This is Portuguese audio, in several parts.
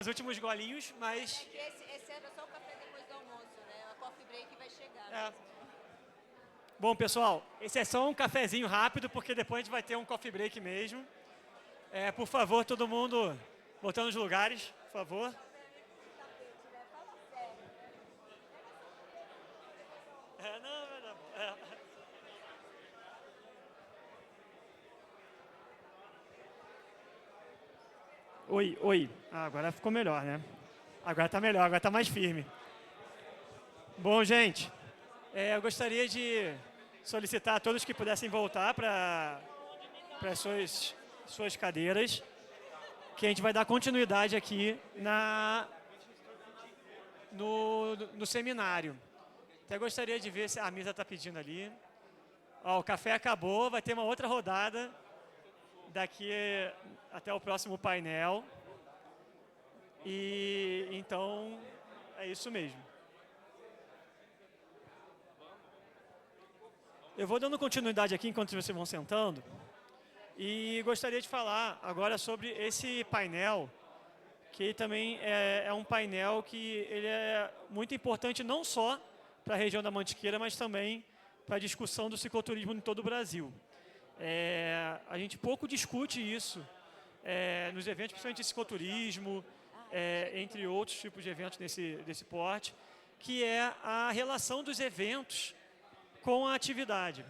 os últimos golinhos, mas... É que esse era só o café depois do almoço, né? A coffee break vai chegar É. mesmo. Bom, pessoal, esse é só um cafezinho rápido, porque depois a gente vai ter um coffee break mesmo. Por favor, todo mundo voltando nos lugares, por favor. Não, vai dar bom. Oi, oi. Agora ficou melhor, né? Agora tá melhor, agora tá mais firme. Bom, gente, eu gostaria de solicitar a todos que pudessem voltar para as suas cadeiras, que a gente vai dar continuidade aqui no seminário. Até gostaria de ver se a mesa está pedindo ali. Ó, o café acabou, vai ter uma outra rodada daqui até o próximo painel. E então é isso mesmo. Eu vou dando continuidade aqui enquanto vocês vão sentando. E gostaria de falar agora sobre esse painel, que também é um painel que ele é muito importante não só para a região da Mantiqueira, mas também para a discussão do cicloturismo em todo o Brasil. A gente pouco discute isso nos eventos, principalmente de cicloturismo, entre outros tipos de eventos desse porte, que é a relação dos eventos com a atividade,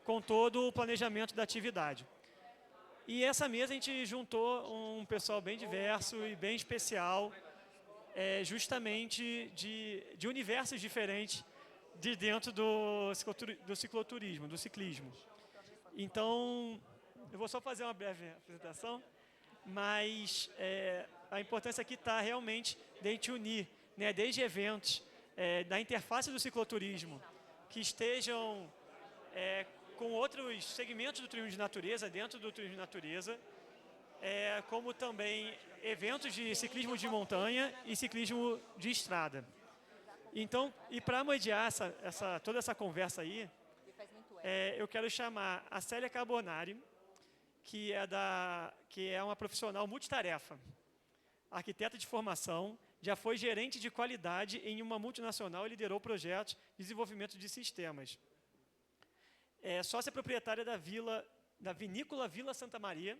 com todo o planejamento da atividade. E essa mesa a gente juntou um pessoal bem diverso e bem especial, justamente de universos diferentes de dentro do cicloturismo, do ciclismo. Então, eu vou só fazer uma breve apresentação, mas a importância aqui está realmente de a gente unir, né, desde eventos da interface do cicloturismo, que estejam com outros segmentos do turismo de natureza, dentro do turismo de natureza, como também eventos de ciclismo de montanha e ciclismo de estrada. Então, e para mediar toda essa conversa aí, eu quero chamar a Célia Carbonari, que é uma profissional multitarefa, arquiteta de formação, já foi gerente de qualidade em uma multinacional e liderou projetos de desenvolvimento de sistemas. Sócia proprietária da Vinícola Vila Santa Maria,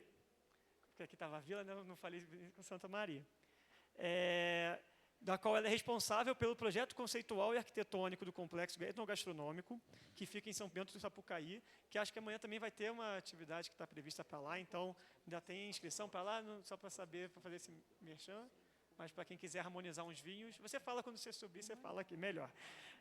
porque aqui estava a Vila, né? Não falei Vinícola Santa Maria, da qual ela é responsável pelo projeto conceitual e arquitetônico do complexo etnogastronômico, que fica em São Bento do Sapucaí, que acho que amanhã também vai ter uma atividade que está prevista para lá, então ainda tem inscrição para lá, só para saber, para fazer esse merchan. Mas para quem quiser harmonizar uns vinhos, você fala quando você subir, você fala aqui, melhor.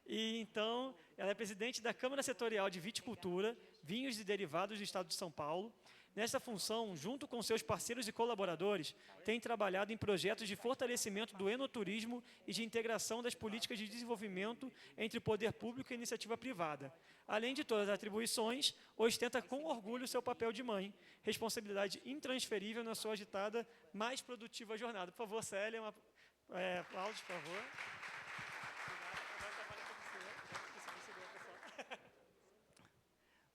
E então, ela é presidente da Câmara Setorial de Viticultura, Vinhos e Derivados do Estado de São Paulo. Nessa função, junto com seus parceiros e colaboradores, tem trabalhado em projetos de fortalecimento do enoturismo e de integração das políticas de desenvolvimento entre o poder público e a iniciativa privada. Além de todas as atribuições, ostenta com orgulho seu papel de mãe, responsabilidade intransferível na sua agitada, mais produtiva jornada. Por favor, Célia, aplausos, por favor.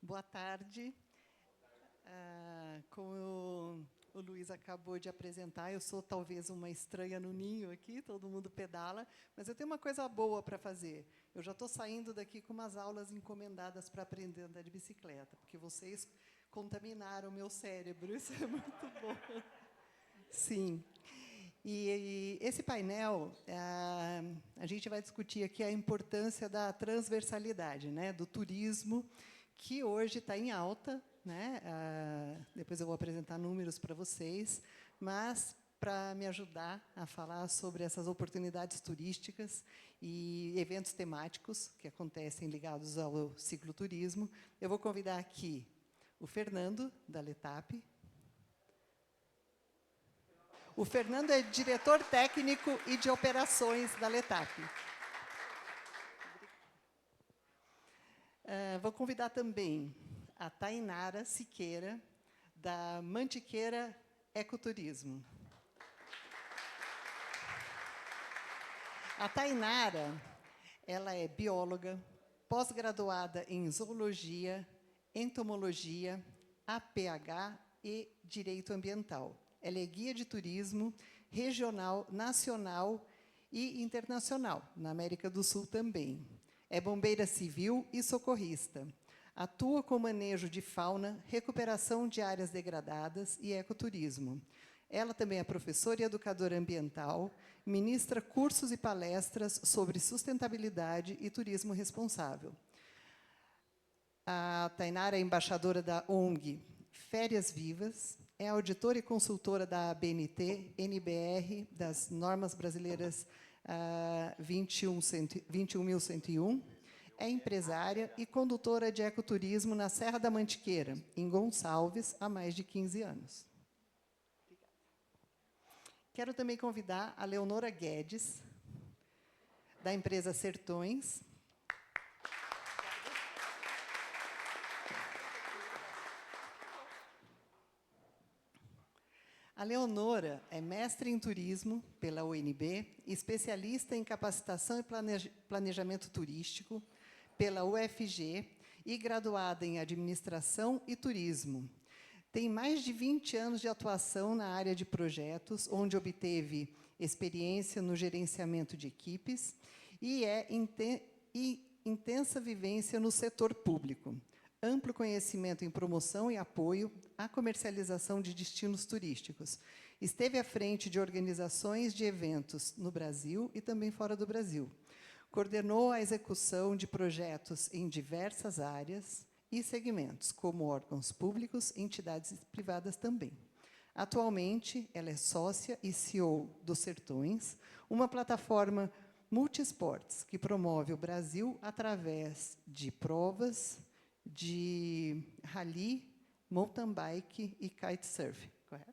Boa tarde. Como o Luiz acabou de apresentar, eu sou talvez uma estranha no ninho aqui, todo mundo pedala, mas eu tenho uma coisa boa para fazer. Eu já estou saindo daqui com umas aulas encomendadas para aprender a andar de bicicleta, porque vocês contaminaram o meu cérebro, isso é muito bom. Sim. E esse painel, a gente vai discutir aqui a importância da transversalidade, né, do turismo, que hoje está em alta, né? Depois eu vou apresentar números para vocês, mas para me ajudar a falar sobre essas oportunidades turísticas e eventos temáticos que acontecem ligados ao cicloturismo, eu vou convidar aqui o Fernando, da Letap. O Fernando é diretor técnico e de operações da Letap. Vou convidar também a Tainara Siqueira, da Mantiqueira Ecoturismo. A Tainara, ela é bióloga, pós-graduada em zoologia, entomologia, APH e direito ambiental. Ela é guia de turismo, regional, nacional e internacional, na América do Sul também. É bombeira civil e socorrista. Atua com manejo de fauna, recuperação de áreas degradadas e ecoturismo. Ela também é professora e educadora ambiental, ministra cursos e palestras sobre sustentabilidade e turismo responsável. A Tainara é embaixadora da ONG Férias Vivas, é auditora e consultora da ABNT, NBR, das normas brasileiras 21.101, é empresária e condutora de ecoturismo na Serra da Mantiqueira, em Gonçalves, há mais de 15 anos. Quero também convidar a Leonora Guedes, da empresa Sertões. A Leonora é mestre em turismo pela UNB, especialista em capacitação e planejamento turístico pela UFG e graduada em administração e turismo. Tem mais de 20 anos de atuação na área de projetos, onde obteve experiência no gerenciamento de equipes e intensa vivência no setor público. Amplo conhecimento em promoção e apoio à comercialização de destinos turísticos. Esteve à frente de organizações de eventos no Brasil e também fora do Brasil. Coordenou a execução de projetos em diversas áreas e segmentos, como órgãos públicos e entidades privadas também. Atualmente, ela é sócia e CEO do Sertões, uma plataforma multiesportes que promove o Brasil através de provas de rally, mountain bike e kitesurf, correto?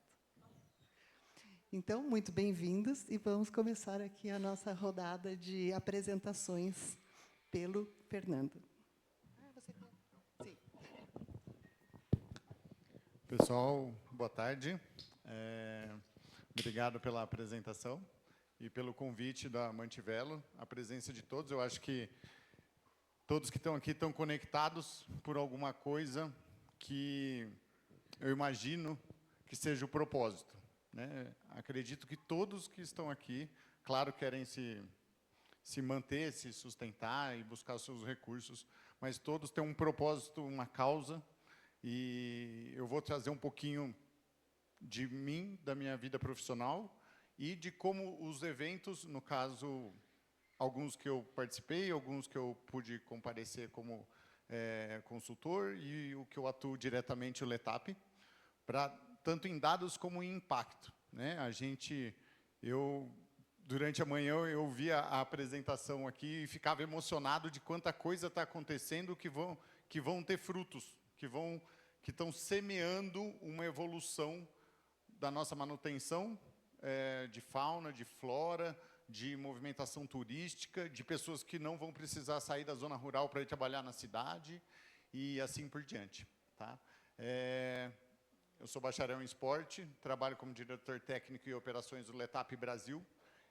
Então, muito bem-vindos e vamos começar aqui a nossa rodada de apresentações pelo Fernando. Sim. Pessoal, boa tarde. Obrigado pela apresentação e pelo convite da Mantivelo, a presença de todos. Eu acho que todos que estão aqui estão conectados por alguma coisa que eu imagino que seja o propósito, né? Acredito que todos que estão aqui, claro, querem se manter, se sustentar e buscar os seus recursos, mas todos têm um propósito, uma causa, e eu vou trazer um pouquinho de mim, da minha vida profissional, e de como os eventos, no caso, alguns que eu participei, alguns que eu pude comparecer como consultor e o que eu atuo diretamente, o Letap, tanto em dados como em impacto, né? Durante a manhã, eu via a apresentação aqui e ficava emocionado de quanta coisa está acontecendo que vão ter frutos, que estão semeando uma evolução da nossa manutenção de fauna, de flora, de movimentação turística, de pessoas que não vão precisar sair da zona rural para ir trabalhar na cidade, e assim por diante. Tá? Eu sou bacharel em esporte, trabalho como diretor técnico e operações do Letap Brasil.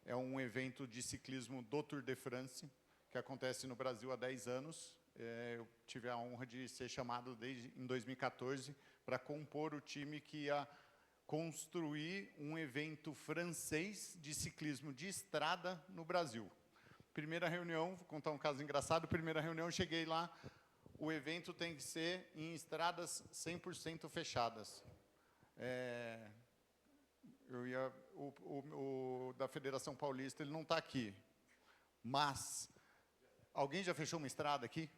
É um evento de ciclismo do Tour de France, que acontece no Brasil há 10 anos. Eu tive a honra de ser chamado em 2014 para compor o time que ia construir um evento francês de ciclismo de estrada no Brasil. Primeira reunião, vou contar um caso engraçado, primeira reunião, cheguei lá, o evento tem que ser em estradas 100% fechadas. O da Federação Paulista, ele não está aqui, mas alguém já fechou uma estrada aqui?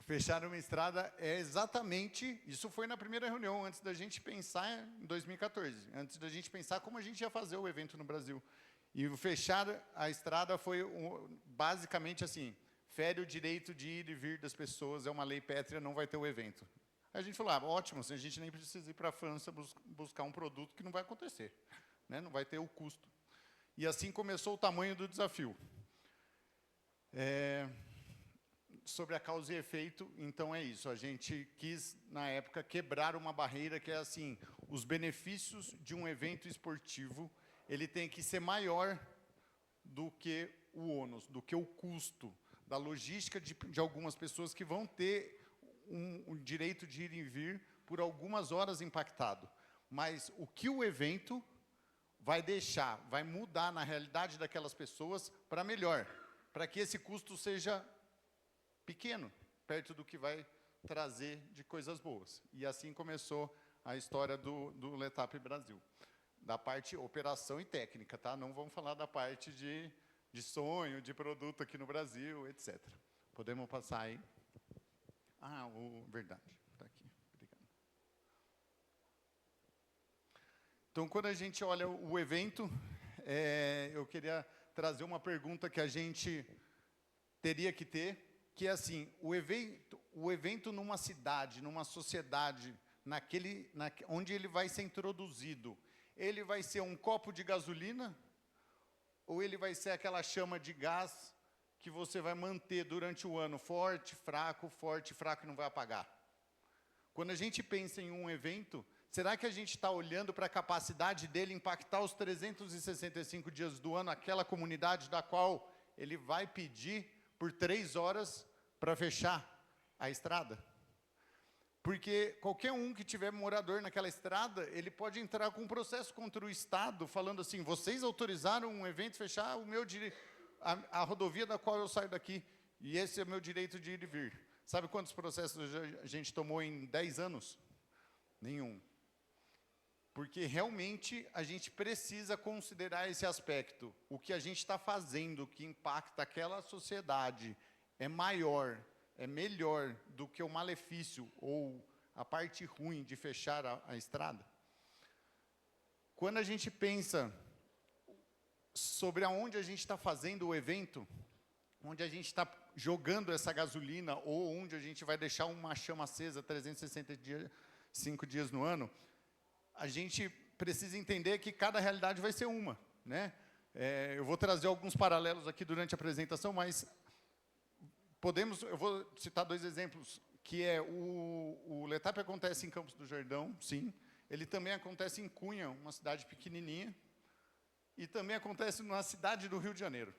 Fechar uma estrada é exatamente, isso foi na primeira reunião, antes da gente pensar em 2014, antes da gente pensar como a gente ia fazer o evento no Brasil. E o fechar a estrada foi basicamente assim, fere o direito de ir e vir das pessoas, é uma lei pétrea, não vai ter o evento. Aí a gente falou, ótimo, a gente nem precisa ir para a França buscar um produto que não vai acontecer, né? Não vai ter o custo. E assim começou o tamanho do desafio. Sobre a causa e efeito, então é isso. A gente quis, na época, quebrar uma barreira que é assim, os benefícios de um evento esportivo, ele tem que ser maior do que o ônus, do que o custo da logística de algumas pessoas que vão ter o direito de ir e vir por algumas horas impactado. Mas o que o evento vai mudar na realidade daquelas pessoas para melhor, para que esse custo seja pequeno, perto do que vai trazer de coisas boas. E assim começou a história do Letap Brasil, da parte operação e técnica, tá? Não vamos falar da parte de sonho, de produto aqui no Brasil, etc. Podemos passar aí? Verdade, está aqui. Obrigado. Então, quando a gente olha o evento, eu queria trazer uma pergunta que a gente teria que ter, que é assim, o evento numa cidade, numa sociedade, onde ele vai ser introduzido, ele vai ser um copo de gasolina ou ele vai ser aquela chama de gás que você vai manter durante o ano, forte, fraco e não vai apagar? Quando a gente pensa em um evento, será que a gente está olhando para a capacidade dele impactar os 365 dias do ano, aquela comunidade da qual ele vai pedir por 3 horas para fechar a estrada? Porque qualquer um que tiver morador naquela estrada, ele pode entrar com um processo contra o Estado, falando assim, vocês autorizaram um evento fechar a rodovia da qual eu saio daqui, e esse é o meu direito de ir e vir. Sabe quantos processos a gente tomou em 10 anos? Nenhum. Porque realmente a gente precisa considerar esse aspecto. O que a gente está fazendo, que impacta aquela sociedade, é maior, é melhor do que o malefício ou a parte ruim de fechar a estrada? Quando a gente pensa sobre aonde a gente está fazendo o evento, onde a gente está jogando essa gasolina, ou onde a gente vai deixar uma chama acesa 365 dias no ano, a gente precisa entender que cada realidade vai ser uma, né? Eu vou trazer alguns paralelos aqui durante a apresentação, mas eu vou citar 2 exemplos, que é o Letap acontece em Campos do Jordão, sim, ele também acontece em Cunha, uma cidade pequenininha, e também acontece na cidade do Rio de Janeiro.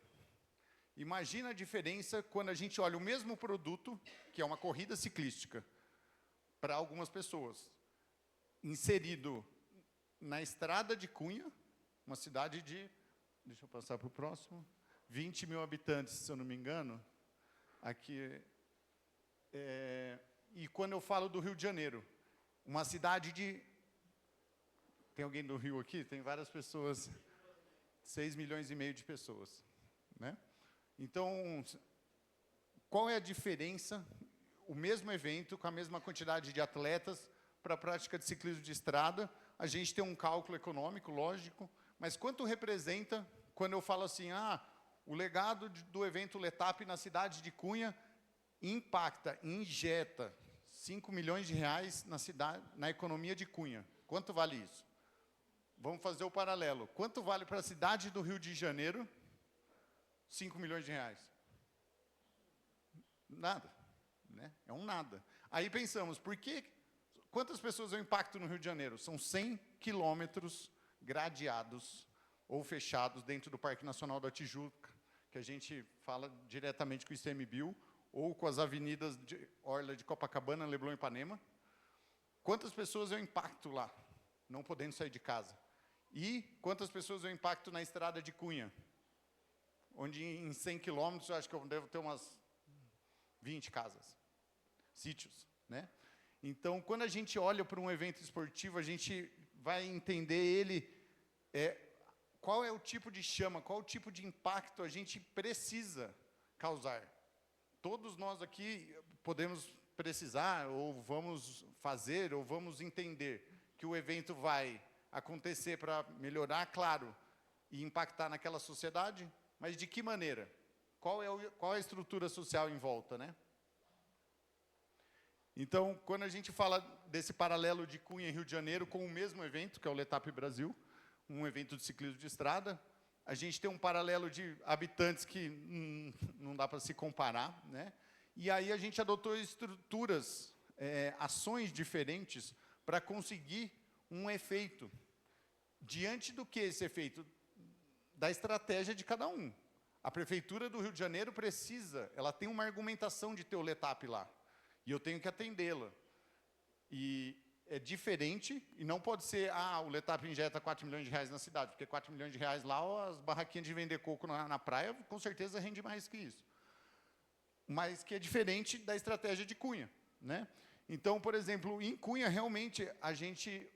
Imagina a diferença quando a gente olha o mesmo produto, que é uma corrida ciclística, para algumas pessoas, inserido na estrada de Cunha, uma cidade de, deixa eu passar para o próximo, 20 mil habitantes, se eu não me engano, aqui, e quando eu falo do Rio de Janeiro, uma cidade de, tem alguém do Rio aqui? Tem várias pessoas, 6,5 milhões de pessoas, né? Então, qual é a diferença, o mesmo evento, com a mesma quantidade de atletas, para a prática de ciclismo de estrada? A gente tem um cálculo econômico, lógico, mas quanto representa, quando eu falo assim, o legado do evento Letap na cidade de Cunha impacta, injeta 5 milhões de reais na economia de Cunha. Quanto vale isso? Vamos fazer o paralelo. Quanto vale para a cidade do Rio de Janeiro 5 milhões de reais? Nada, né? É um nada. Aí pensamos, quantas pessoas é o impacto no Rio de Janeiro? São 100 quilômetros gradeados ou fechados dentro do Parque Nacional da Tijuca, que a gente fala diretamente com o ICMBio, ou com as avenidas de Orla de Copacabana, Leblon e Ipanema. Quantas pessoas é o impacto lá, não podendo sair de casa? E quantas pessoas é o impacto na estrada de Cunha, onde em 100 quilômetros, eu acho que eu devo ter umas 20 casas, sítios, né? Então, quando a gente olha para um evento esportivo, a gente vai entender qual é o tipo de chama, qual o tipo de impacto a gente precisa causar. Todos nós aqui podemos precisar, ou vamos fazer, ou vamos entender que o evento vai acontecer para melhorar, claro, e impactar naquela sociedade, mas de que maneira? Qual é a estrutura social em volta, né? Então, quando a gente fala desse paralelo de Cunha e Rio de Janeiro com o mesmo evento, que é o Letap Brasil, um evento de ciclismo de estrada, a gente tem um paralelo de habitantes que não dá para se comparar, né? E aí a gente adotou estruturas, ações diferentes para conseguir um efeito. Diante do que esse efeito? Da estratégia de cada um. A Prefeitura do Rio de Janeiro ela tem uma argumentação de ter o Letap lá, e eu tenho que atendê-la. E é diferente, e não pode ser, o Letap injeta 4 milhões de reais na cidade, porque 4 milhões de reais lá, as barraquinhas de vender coco na praia, com certeza rende mais que isso. Mas que é diferente da estratégia de Cunha, né? Então, por exemplo, em Cunha, realmente, a gente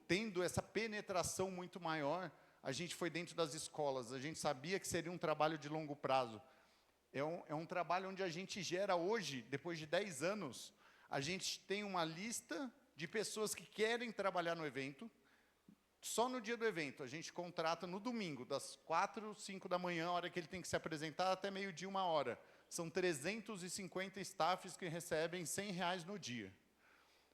tendo essa penetração muito maior, a gente foi dentro das escolas, a gente sabia que seria um trabalho de longo prazo. É um trabalho onde a gente gera hoje, depois de 10 anos, a gente tem uma lista de pessoas que querem trabalhar no evento. Só no dia do evento, a gente contrata no domingo, das 4, 5 da manhã, a hora que ele tem que se apresentar, até meio-dia, 1h. São 350 staffs que recebem R$100 no dia.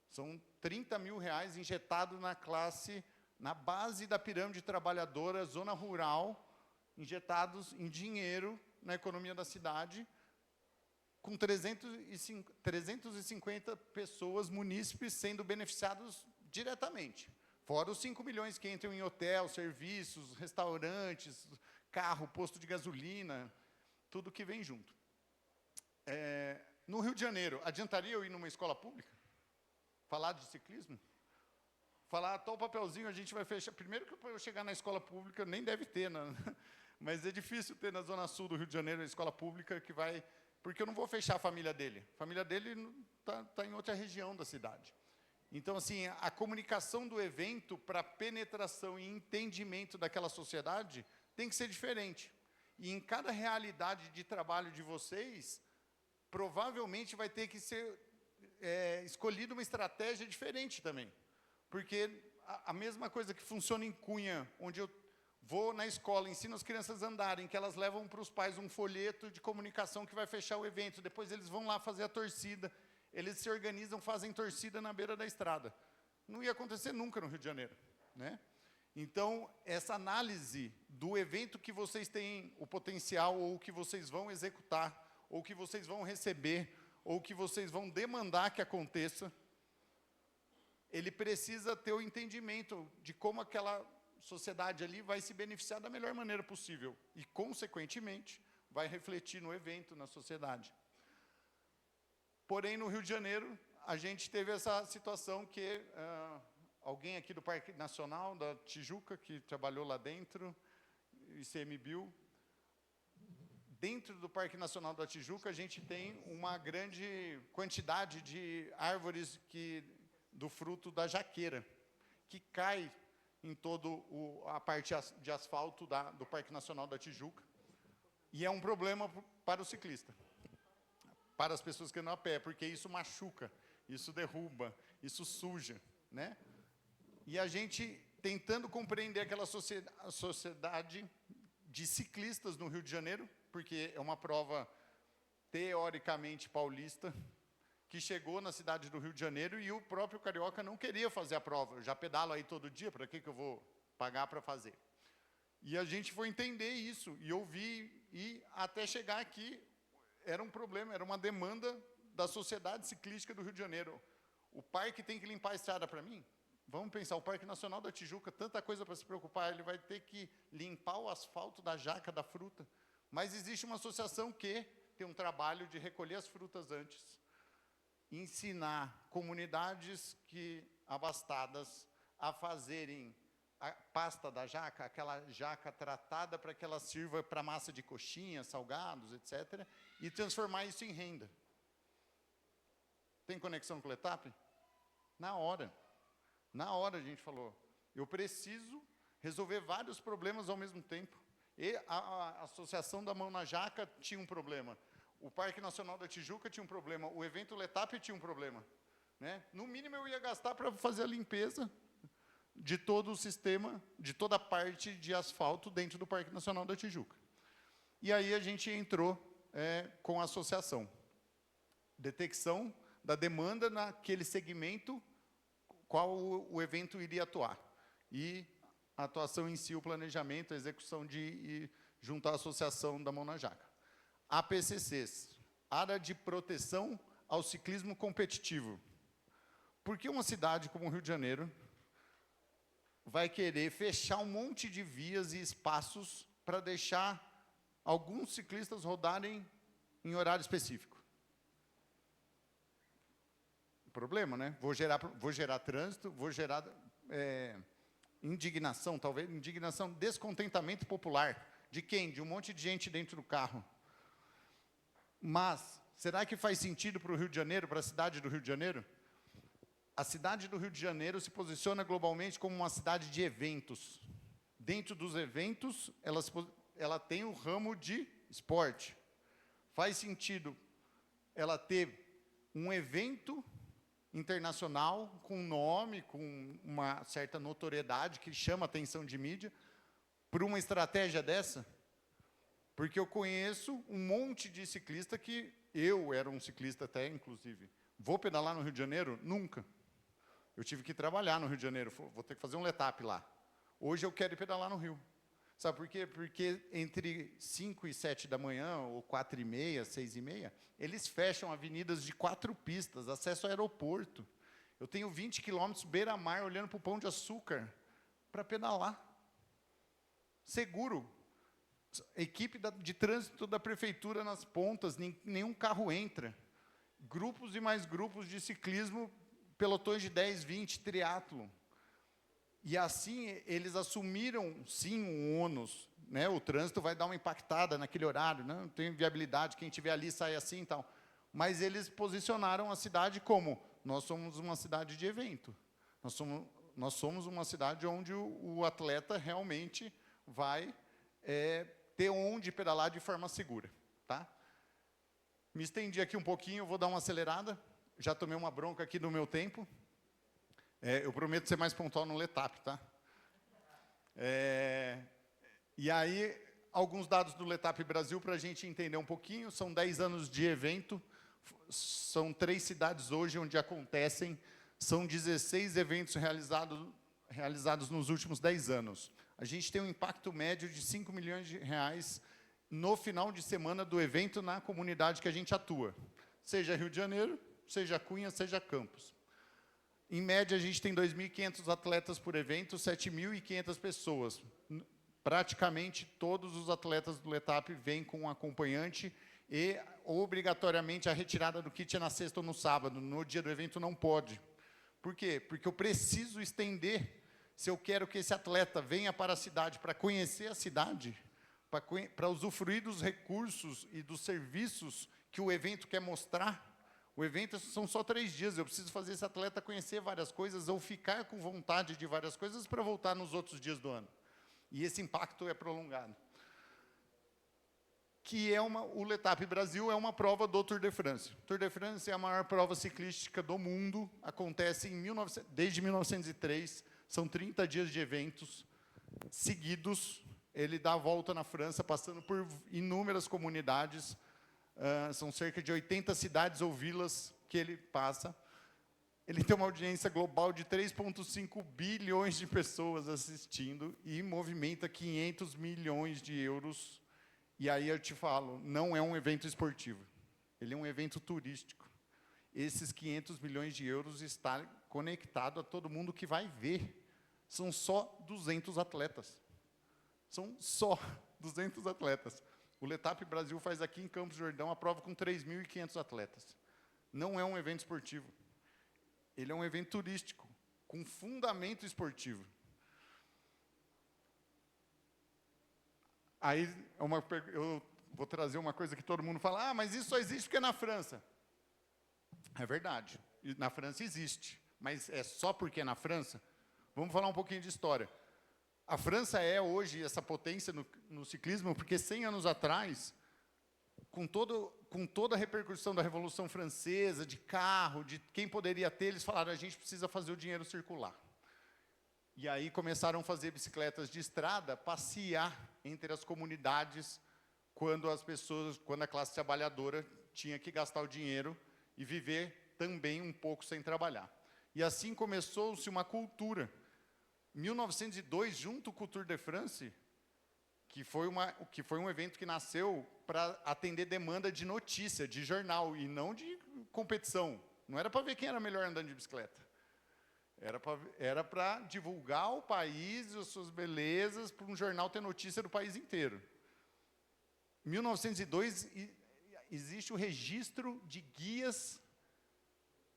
São 30 mil reais injetados na classe, na base da pirâmide trabalhadora, zona rural, injetados em dinheiro na economia da cidade, com 350 pessoas, munícipes, sendo beneficiados diretamente. Fora os 5 milhões que entram em hotel, serviços, restaurantes, carro, posto de gasolina, tudo que vem junto. No Rio de Janeiro, adiantaria eu ir numa escola pública? Falar de ciclismo? Falar, tal papelzinho, a gente vai fechar. Primeiro que para eu chegar na escola pública, nem deve ter, mas é difícil ter na Zona Sul do Rio de Janeiro a escola pública que vai... Porque eu não vou fechar a família dele. A família dele está em outra região da cidade. Então, assim, a comunicação do evento para penetração e entendimento daquela sociedade tem que ser diferente. E em cada realidade de trabalho de vocês, provavelmente vai ter que ser escolhida uma estratégia diferente também. Porque a mesma coisa que funciona em Cunha, onde eu vou na escola, ensino as crianças a andarem, que elas levam para os pais um folheto de comunicação que vai fechar o evento, depois eles vão lá fazer a torcida, eles se organizam, fazem torcida na beira da estrada. Não ia acontecer nunca no Rio de Janeiro, né? Então, essa análise do evento que vocês têm o potencial, ou que vocês vão executar, ou que vocês vão receber, ou que vocês vão demandar que aconteça, ele precisa ter o entendimento de como aquela sociedade ali vai se beneficiar da melhor maneira possível e, consequentemente, vai refletir no evento, na sociedade. Porém, no Rio de Janeiro, a gente teve essa situação que alguém aqui do Parque Nacional da Tijuca, que trabalhou lá dentro, ICMBio, dentro do Parque Nacional da Tijuca, a gente tem uma grande quantidade de árvores do fruto da jaqueira, que cai em toda a parte de asfalto do Parque Nacional da Tijuca. E é um problema para o ciclista, para as pessoas que andam a pé, porque isso machuca, isso derruba, isso suja, né? E a gente tentando compreender aquela sociedade de ciclistas no Rio de Janeiro, porque é uma prova teoricamente paulista, que chegou na cidade do Rio de Janeiro e o próprio carioca não queria fazer a prova. Eu já pedalo aí todo dia, para que eu vou pagar para fazer? E a gente foi entender isso, e ouvir, e até chegar aqui, era um problema, era uma demanda da sociedade ciclística do Rio de Janeiro. O parque tem que limpar a estrada para mim? Vamos pensar, o Parque Nacional da Tijuca, tanta coisa para se preocupar, ele vai ter que limpar o asfalto da jaca, da fruta. Mas existe uma associação que tem um trabalho de recolher as frutas antes, ensinar comunidades abastadas a fazerem a pasta da jaca, aquela jaca tratada para que ela sirva para massa de coxinha, salgados, etc., e transformar isso em renda. Tem conexão com o Letap? Na hora a gente falou, eu preciso resolver vários problemas ao mesmo tempo. E a Associação da Mão na Jaca tinha um problema. O Parque Nacional da Tijuca tinha um problema. O evento Letap tinha um problema, né? No mínimo, eu ia gastar para fazer a limpeza de todo o sistema, de toda a parte de asfalto dentro do Parque Nacional da Tijuca. E aí a gente entrou com a associação. Detecção da demanda naquele segmento, qual o evento iria atuar. E a atuação em si, o planejamento, a execução junto à Associação da Mão na Jaca. APCCs, Área de Proteção ao Ciclismo Competitivo. Por que uma cidade como o Rio de Janeiro vai querer fechar um monte de vias e espaços para deixar alguns ciclistas rodarem em horário específico? problema, né? Vou gerar trânsito, vou gerar indignação, talvez, indignação, descontentamento popular. De quem? De um monte de gente dentro do carro. Mas, será que faz sentido para o Rio de Janeiro, para a cidade do Rio de Janeiro? A cidade do Rio de Janeiro se posiciona globalmente como uma cidade de eventos. Dentro dos eventos, ela tem o ramo de esporte. Faz sentido ela ter um evento internacional com nome, com uma certa notoriedade que chama a atenção de mídia, por uma estratégia dessa? Porque eu conheço um monte de ciclista que eu era um ciclista até, inclusive. Vou pedalar no Rio de Janeiro? Nunca. Eu tive que trabalhar no Rio de Janeiro, vou ter que fazer um letap lá. Hoje eu quero ir pedalar no Rio. Sabe por quê? Porque entre 5 e 7 da manhã, ou 4 e meia, 6 e meia, eles fecham avenidas de 4 pistas, acesso ao aeroporto. Eu tenho 20 quilômetros beira-mar, olhando para o Pão de Açúcar, para pedalar. Seguro. Equipe de trânsito da prefeitura nas pontas, nenhum carro entra. Grupos e mais grupos de ciclismo, pelotões de 10, 20, triatlo. E assim, eles assumiram, sim, um ônus, né? O trânsito vai dar uma impactada naquele horário, né? Não tem viabilidade, quem estiver ali sai assim e tal. Mas eles posicionaram a cidade como, nós somos uma cidade de evento. Nós somos uma cidade onde o atleta realmente vai ter onde pedalar de forma segura. Tá? Me estendi aqui um pouquinho, vou dar uma acelerada. Já tomei uma bronca aqui do meu tempo. Eu prometo ser mais pontual no Letap, tá? E aí, alguns dados do Letap Brasil para a gente entender um pouquinho. São 10 anos de evento, são 3 cidades hoje onde acontecem, são 16 eventos realizados nos últimos 10 anos. A gente tem um impacto médio de 5 milhões de reais no final de semana do evento na comunidade que a gente atua. Seja Rio de Janeiro, seja Cunha, seja Campos. Em média, a gente tem 2.500 atletas por evento, 7.500 pessoas. Praticamente todos os atletas do Letap vêm com um acompanhante e, obrigatoriamente, a retirada do kit é na sexta ou no sábado. No dia do evento não pode. Por quê? Porque eu preciso estender, se eu quero que esse atleta venha para a cidade, para conhecer a cidade, para usufruir dos recursos e dos serviços que o evento quer mostrar. O evento são só 3 dias, eu preciso fazer esse atleta conhecer várias coisas ou ficar com vontade de várias coisas para voltar nos outros dias do ano. E esse impacto é prolongado. O Letap Brasil é uma prova do Tour de France. O Tour de France é a maior prova ciclística do mundo, acontece desde 1903, são 30 dias de eventos seguidos. Ele dá a volta na França, passando por inúmeras comunidades. São cerca de 80 cidades ou vilas que ele passa. Ele tem uma audiência global de 3,5 bilhões de pessoas assistindo e movimenta 500 milhões de euros. E aí eu te falo, não é um evento esportivo, ele é um evento turístico. Esses 500 milhões de euros está conectado a todo mundo que vai ver. São só 200 atletas. São só 200 atletas. O Letap Brasil faz aqui em Campos do Jordão a prova com 3.500 atletas. Não é um evento esportivo. Ele é um evento turístico, com fundamento esportivo. Aí, eu vou trazer uma coisa que todo mundo fala, mas isso só existe porque é na França. É verdade, na França existe, mas é só porque é na França? Vamos falar um pouquinho de história. A França é hoje essa potência no ciclismo, porque 100 anos atrás, com toda a repercussão da Revolução Francesa, de carro, de quem poderia ter, eles falaram, a gente precisa fazer o dinheiro circular. E aí começaram a fazer bicicletas de estrada, passear entre as comunidades, quando a classe trabalhadora tinha que gastar o dinheiro e viver também um pouco sem trabalhar. E assim começou-se uma cultura. 1902, junto com o Tour de France, que foi um evento que nasceu para atender demanda de notícia, de jornal, e não de competição. Não era para ver quem era melhor andando de bicicleta. Era para divulgar o país, as suas belezas, para um jornal ter notícia do país inteiro. Em 1902, existe o registro de guias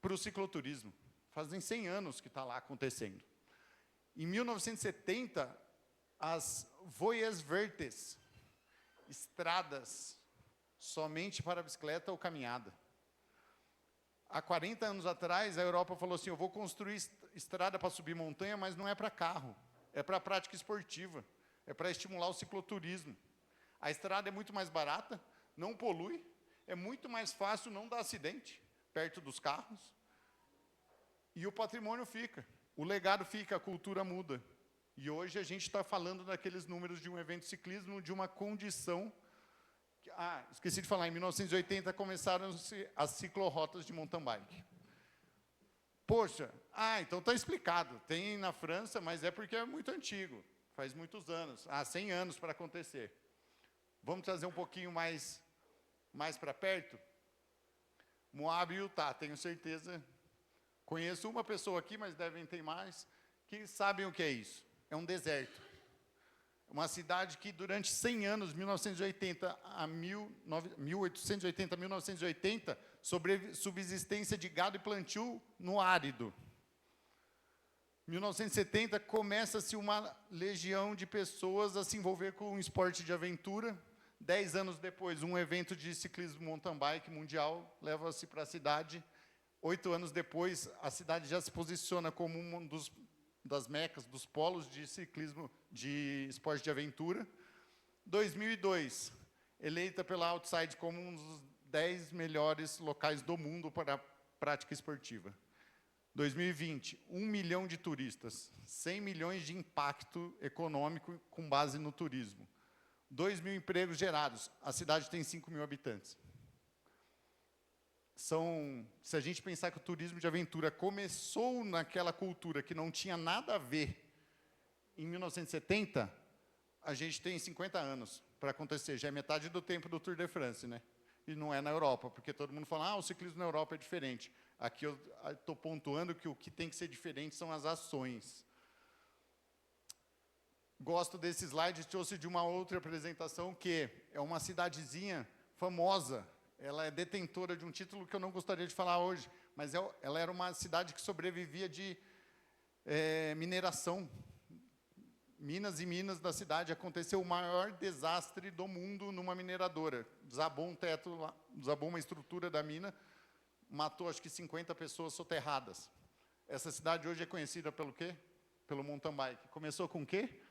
para o cicloturismo. Fazem 100 anos que está lá acontecendo. Em 1970, as Voies Vertes, estradas somente para bicicleta ou caminhada. Há 40 anos atrás, a Europa falou assim, eu vou construir estrada para subir montanha, mas não é para carro, é para prática esportiva, é para estimular o cicloturismo. A estrada é muito mais barata, não polui, é muito mais fácil não dar acidente perto dos carros, e o patrimônio fica, o legado fica, a cultura muda. E hoje a gente está falando daqueles números de um evento de ciclismo, de uma condição. Esqueci de falar, em 1980 começaram as ciclorotas de mountain bike. Poxa, então está explicado, tem na França, mas é porque é muito antigo, faz muitos anos, 100 anos para acontecer. Vamos trazer um pouquinho mais para perto? Moab e Utah, tenho certeza, conheço uma pessoa aqui, mas devem ter mais, que sabem o que é isso. É um deserto. Uma cidade que durante 100 anos, 1880 a 1980, sobre subsistência de gado e plantio no árido. 1970, começa-se uma legião de pessoas a se envolver com um esporte de aventura. 10 anos depois, um evento de ciclismo mountain bike mundial leva-se para a cidade. 8 anos depois, a cidade já se posiciona como um das mecas, dos polos de ciclismo, de esporte de aventura. 2002, eleita pela Outside como um dos 10 melhores locais do mundo para a prática esportiva. 2020, 1 milhão de turistas, 100 milhões de impacto econômico com base no turismo. 2 mil empregos gerados, a cidade tem 5 mil habitantes. Se a gente pensar que o turismo de aventura começou naquela cultura que não tinha nada a ver em 1970, a gente tem 50 anos para acontecer, já é metade do tempo do Tour de France, né? E não é na Europa, porque todo mundo fala, o ciclismo na Europa é diferente. Aqui eu estou pontuando que o que tem que ser diferente são as ações. Gosto desse slide, trouxe de uma outra apresentação, que é uma cidadezinha famosa. Ela é detentora de um título que eu não gostaria de falar hoje, mas ela era uma cidade que sobrevivia de mineração. Minas e minas da cidade, aconteceu o maior desastre do mundo numa mineradora. Desabou um teto, desabou uma estrutura da mina, matou acho que 50 pessoas soterradas. Essa cidade hoje é conhecida pelo quê? Pelo mountain bike. Começou com o quê?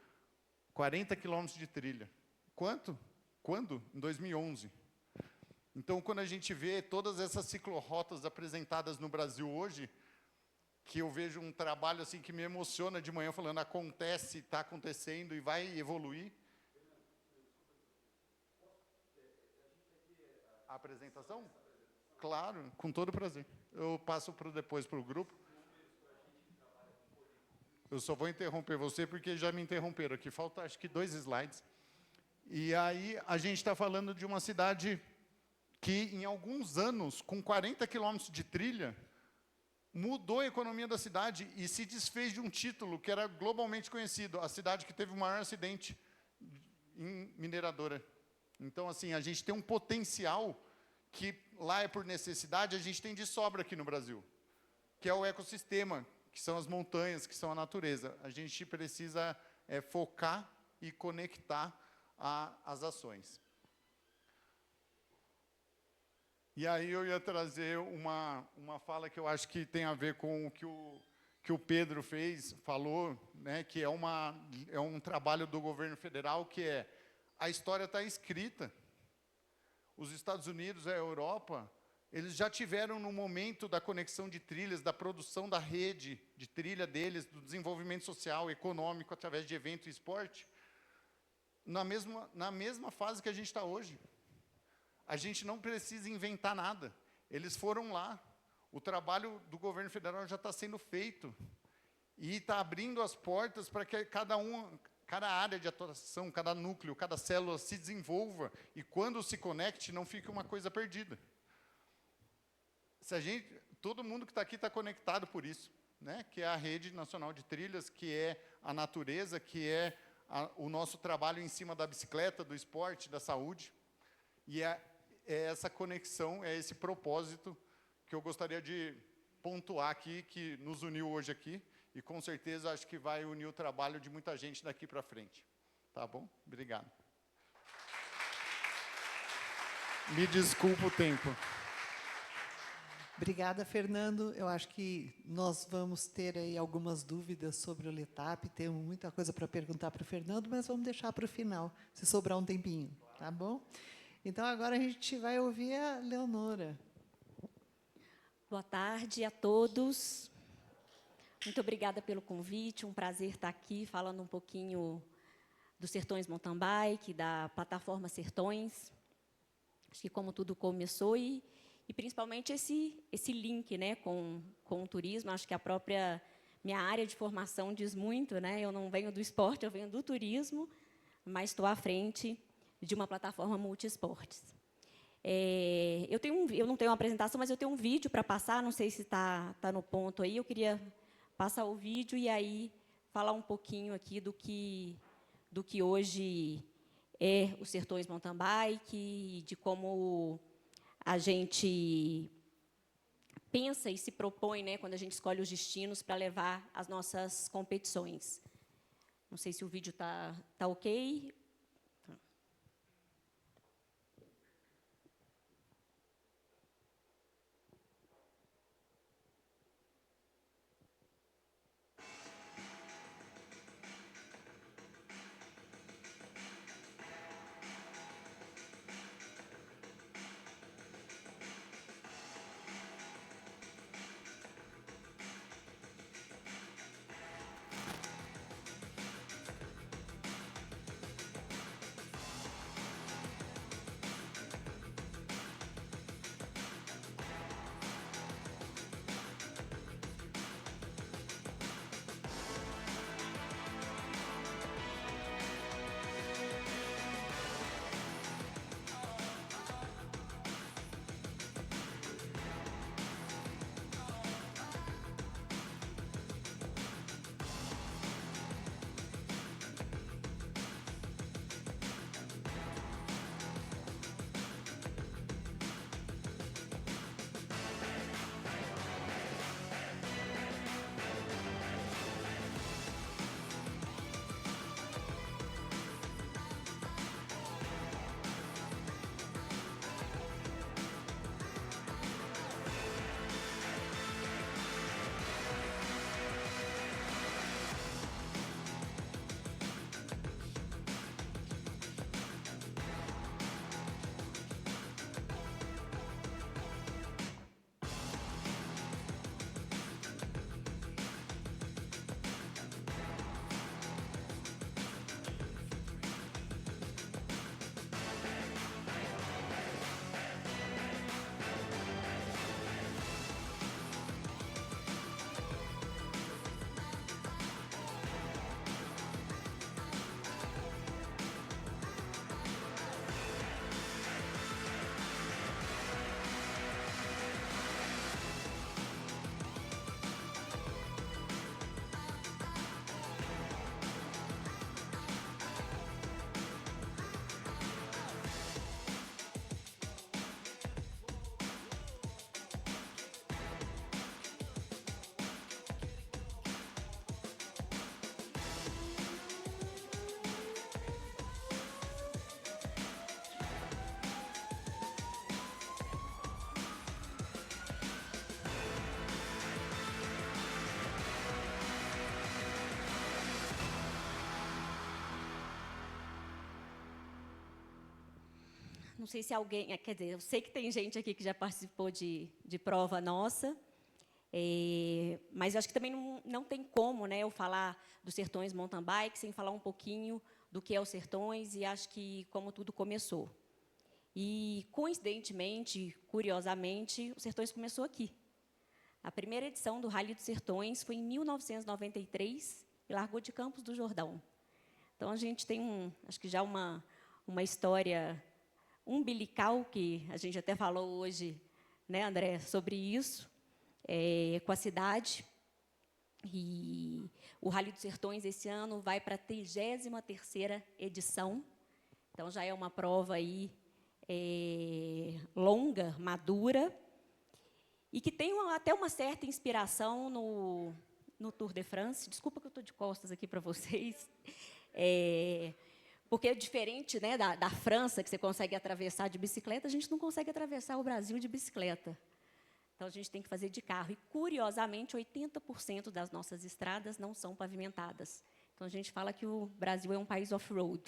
40 quilômetros de trilha. Quanto? Quando? Em 2011. Então, quando a gente vê todas essas ciclorotas apresentadas no Brasil hoje, que eu vejo um trabalho assim que me emociona de manhã, falando, acontece, está acontecendo e vai evoluir. A apresentação? Claro, com todo prazer. Eu passo depois para o grupo. Eu só vou interromper você, porque já me interromperam aqui. Falta, acho que 2 slides. E aí, a gente está falando de uma cidade que, em alguns anos, com 40 quilômetros de trilha, mudou a economia da cidade e se desfez de um título que era globalmente conhecido, a cidade que teve o maior acidente em mineradora. Então, assim, a gente tem um potencial que lá é por necessidade, a gente tem de sobra aqui no Brasil, que é o ecossistema, que são as montanhas, que são a natureza. A gente precisa focar e conectar as ações. E aí eu ia trazer uma fala que eu acho que tem a ver com o que o Pedro falou, né, que é um trabalho do governo federal, que a história está escrita. Os Estados Unidos, a Europa, eles já tiveram no momento da conexão de trilhas, da produção da rede de trilha deles, do desenvolvimento social, econômico, através de evento e esporte, na mesma fase que a gente está hoje. A gente não precisa inventar nada. Eles foram lá. O trabalho do governo federal já está sendo feito. E está abrindo as portas para que cada área de atuação, cada núcleo, cada célula se desenvolva. E quando se conecte, não fique uma coisa perdida. Todo mundo que está aqui está conectado por isso, né? Que é a Rede Nacional de Trilhas, que é a natureza, que é o nosso trabalho em cima da bicicleta, do esporte, da saúde. E é essa conexão, é esse propósito que eu gostaria de pontuar aqui, que nos uniu hoje aqui, e com certeza acho que vai unir o trabalho de muita gente daqui para frente. Tá bom? Obrigado. Me desculpa o tempo. Obrigada, Fernando. Eu acho que nós vamos ter aí algumas dúvidas sobre o Letap. Temos muita coisa para perguntar para o Fernando, mas vamos deixar para o final, se sobrar um tempinho, tá bom? Então, agora a gente vai ouvir a Leonora. Boa tarde a todos. Muito obrigada pelo convite. Um prazer estar aqui falando um pouquinho do Sertões Mountain Bike, da plataforma Sertões. Acho que como tudo começou e principalmente esse link, né, com o turismo. Acho que a própria minha área de formação diz muito, né? Eu não venho do esporte, eu venho do turismo, mas estou à frente de uma plataforma multiesportes. Eu não tenho uma apresentação, mas eu tenho um vídeo para passar, não sei se está no ponto aí. Eu queria passar o vídeo e aí falar um pouquinho aqui do que hoje é o Sertões Mountain Bike, de como a gente pensa e se propõe, né, quando a gente escolhe os destinos para levar as nossas competições. Não sei se o vídeo está ok. Não sei se alguém... Quer dizer, eu sei que tem gente aqui que já participou de prova nossa, mas eu acho que também não tem como, né, eu falar do Sertões Mountain Bike sem falar um pouquinho do que é o Sertões, e acho que como tudo começou. E, coincidentemente, curiosamente, o Sertões começou aqui. A primeira edição do Rally dos Sertões foi em 1993 e largou de Campos do Jordão. Então, a gente tem, acho que já uma história umbilical, que a gente até falou hoje, né, André, sobre isso, com a cidade. E o Rally dos Sertões, esse ano, vai para a 33ª edição. Então, já é uma prova aí, longa, madura. e que tem até uma certa inspiração no Tour de France. Desculpa que eu estou de costas aqui para vocês. Porque é diferente, né, da França, que você consegue atravessar de bicicleta, a gente não consegue atravessar o Brasil de bicicleta. Então, a gente tem que fazer de carro. E, curiosamente, 80% das nossas estradas não são pavimentadas. Então, a gente fala que o Brasil é um país off-road.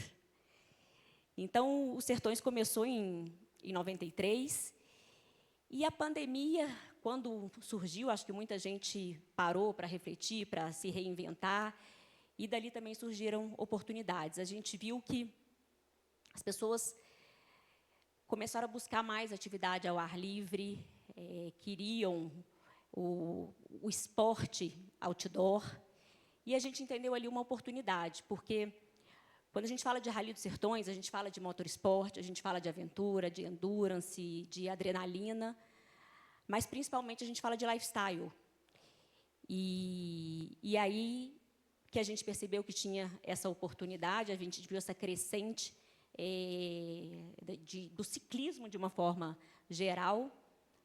Então, os Sertões começou em 93, e a pandemia, quando surgiu, acho que muita gente parou para refletir, para se reinventar, e dali também surgiram oportunidades. A gente viu que as pessoas começaram a buscar mais atividade ao ar livre, queriam o esporte outdoor, e a gente entendeu ali uma oportunidade, porque quando a gente fala de Rally dos Sertões, a gente fala de motorsport, a gente fala de aventura, de endurance, de adrenalina, mas, principalmente, a gente fala de lifestyle. E aí que a gente percebeu que tinha essa oportunidade, a gente viu essa crescente do ciclismo de uma forma geral,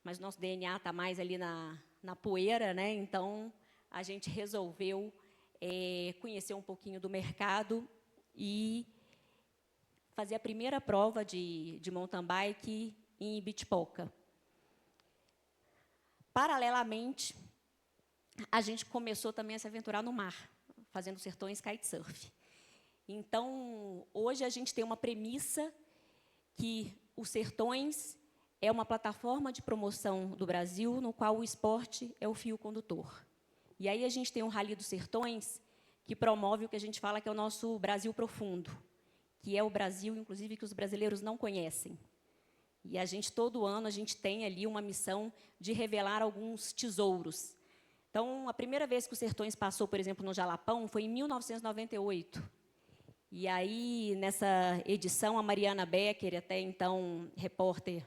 mas nosso DNA está mais ali na poeira, né? Então, a gente resolveu conhecer um pouquinho do mercado e fazer a primeira prova de mountain bike em Ibitipoca. Paralelamente, a gente começou também a se aventurar no mar, fazendo Sertões Kitesurf. Então, hoje a gente tem uma premissa que os Sertões é uma plataforma de promoção do Brasil, no qual o esporte é o fio condutor. E aí a gente tem um Rally dos Sertões, que promove o que a gente fala que é o nosso Brasil profundo, que é o Brasil, inclusive, que os brasileiros não conhecem. E a gente, todo ano, a gente tem ali uma missão de revelar alguns tesouros. Então, a primeira vez que o Sertões passou, por exemplo, no Jalapão, foi em 1998. E aí, nessa edição, a Mariana Becker, até então repórter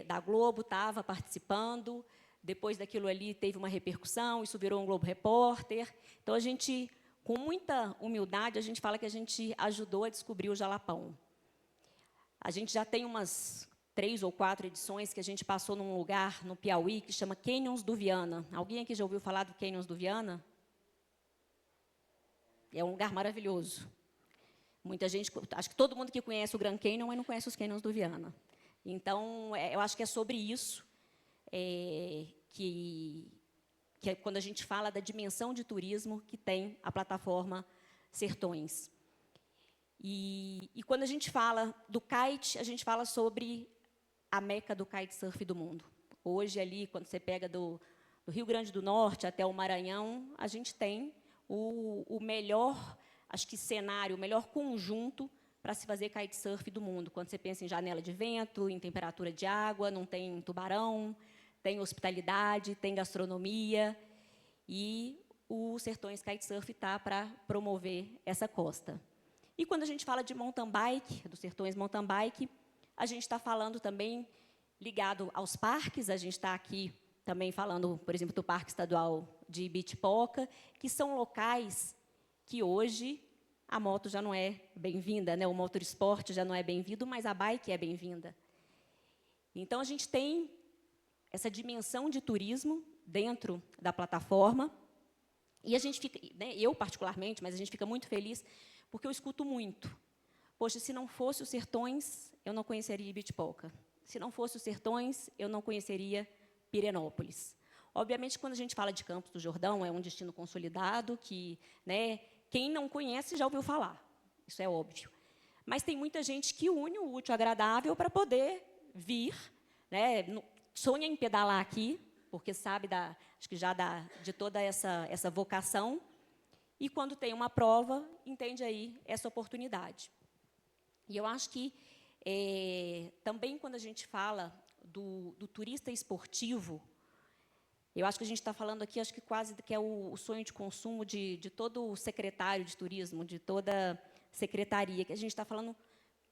da Globo, estava participando. Depois daquilo ali, teve uma repercussão, isso virou um Globo Repórter. Então, a gente, com muita humildade, a gente fala que a gente ajudou a descobrir o Jalapão. A gente já tem umas 3 ou 4 edições que a gente passou num lugar no Piauí que chama Canyons do Viana. Alguém aqui já ouviu falar do Canyons do Viana? É um lugar maravilhoso. Muita gente, acho que todo mundo que conhece o Grand Canyon, mas não conhece os Canyons do Viana. Então, eu acho que é sobre isso que é quando a gente fala da dimensão de turismo que tem a plataforma Sertões. E quando a gente fala do kite, a gente fala sobre a meca do kitesurf do mundo. Hoje, ali, quando você pega do Rio Grande do Norte até o Maranhão, a gente tem o melhor, acho que, cenário, o melhor conjunto para se fazer kitesurf do mundo. Quando você pensa em janela de vento, em temperatura de água, não tem tubarão, tem hospitalidade, tem gastronomia, e o Sertões Kitesurf está para promover essa costa. E quando a gente fala de mountain bike, do Sertões Mountain Bike, a gente está falando também ligado aos parques. A gente está aqui também falando, por exemplo, do Parque Estadual de Ibitipoca, que são locais que hoje a moto já não é bem-vinda, né? O motorsport já não é bem-vindo, mas a bike é bem-vinda. Então, a gente tem essa dimensão de turismo dentro da plataforma, e a gente fica, né, eu particularmente, mas a gente fica muito feliz, porque eu escuto muito. Poxa, se não fosse os Sertões, eu não conheceria Ibitipoca. Se não fosse os Sertões, eu não conheceria Pirenópolis. Obviamente, quando a gente fala de Campos do Jordão, é um destino consolidado que, né, quem não conhece já ouviu falar. Isso é óbvio. Mas tem muita gente que une o útil ao agradável para poder vir, né, sonha em pedalar aqui, porque sabe acho que já de toda essa vocação, e quando tem uma prova, entende aí essa oportunidade. E eu acho que também quando a gente fala do turista esportivo, eu acho que a gente está falando aqui, acho que quase que é o sonho de consumo de todo o secretário de turismo, de toda secretaria, que a gente está falando,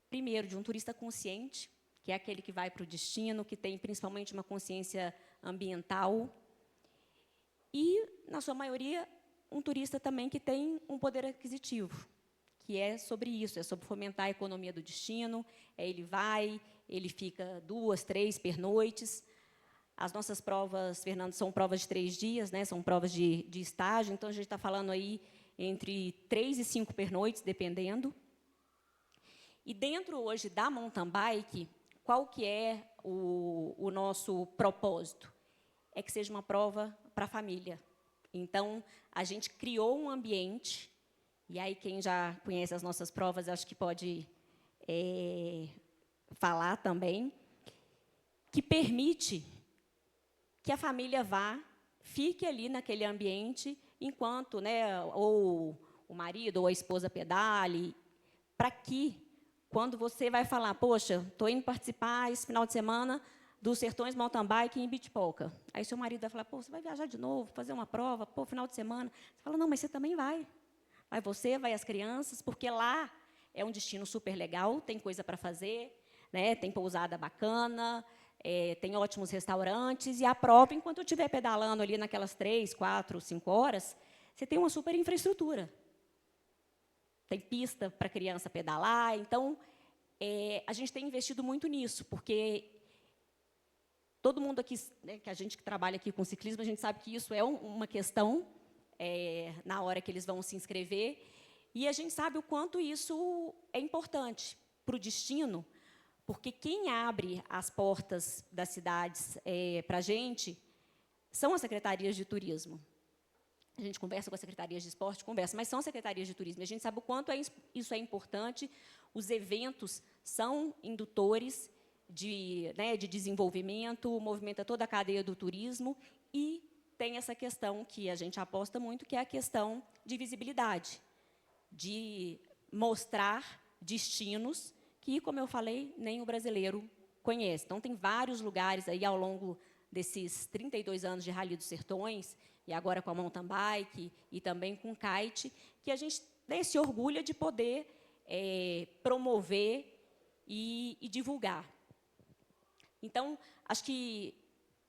primeiro, de um turista consciente, que é aquele que vai para o destino, que tem principalmente uma consciência ambiental, e, na sua maioria, um turista também que tem um poder aquisitivo, que é sobre isso, é sobre fomentar a economia do destino, ele vai, ele fica 2, 3 pernoites, As nossas provas, Fernando, são provas de 3 dias, né? São provas de estágio, então a gente está falando aí entre 3 e 5 pernoites, dependendo. E dentro hoje da mountain bike, qual que é o nosso propósito? É que seja uma prova para a família. Então, a gente criou um ambiente, e aí quem já conhece as nossas provas, acho que pode falar também, que permite que a família vá, fique ali naquele ambiente, enquanto, né, ou o marido ou a esposa pedale, para que, quando você vai falar, poxa, estou indo participar esse final de semana dos Sertões Mountain Bike em Bitpoca. Aí seu marido vai falar, pô, você vai viajar de novo, fazer uma prova, pô, final de semana. Você fala, não, mas você também vai. Vai você, vai as crianças, porque lá é um destino super legal, tem coisa para fazer, né, tem pousada bacana, tem ótimos restaurantes, e a prova, enquanto eu estiver pedalando ali naquelas 3, 4, 5 horas, você tem uma super infraestrutura. Tem pista para criança pedalar, então, a gente tem investido muito nisso, porque todo mundo aqui, né, que a gente que trabalha aqui com ciclismo, a gente sabe que isso é uma questão na hora que eles vão se inscrever, e a gente sabe o quanto isso é importante para o destino, porque quem abre as portas das cidades para a gente são as secretarias de turismo. A gente conversa com as secretarias de esporte, mas são as secretarias de turismo. A gente sabe o quanto isso é importante. Os eventos são indutores de desenvolvimento, movimenta toda a cadeia do turismo, e tem essa questão que a gente aposta muito, que é a questão de visibilidade, de mostrar destinos que, como eu falei, nem o brasileiro conhece. Então, tem vários lugares aí ao longo desses 32 anos de Rally dos Sertões, e agora com a mountain bike, e também com o kite, que a gente se orgulha de poder promover e divulgar. Então, acho que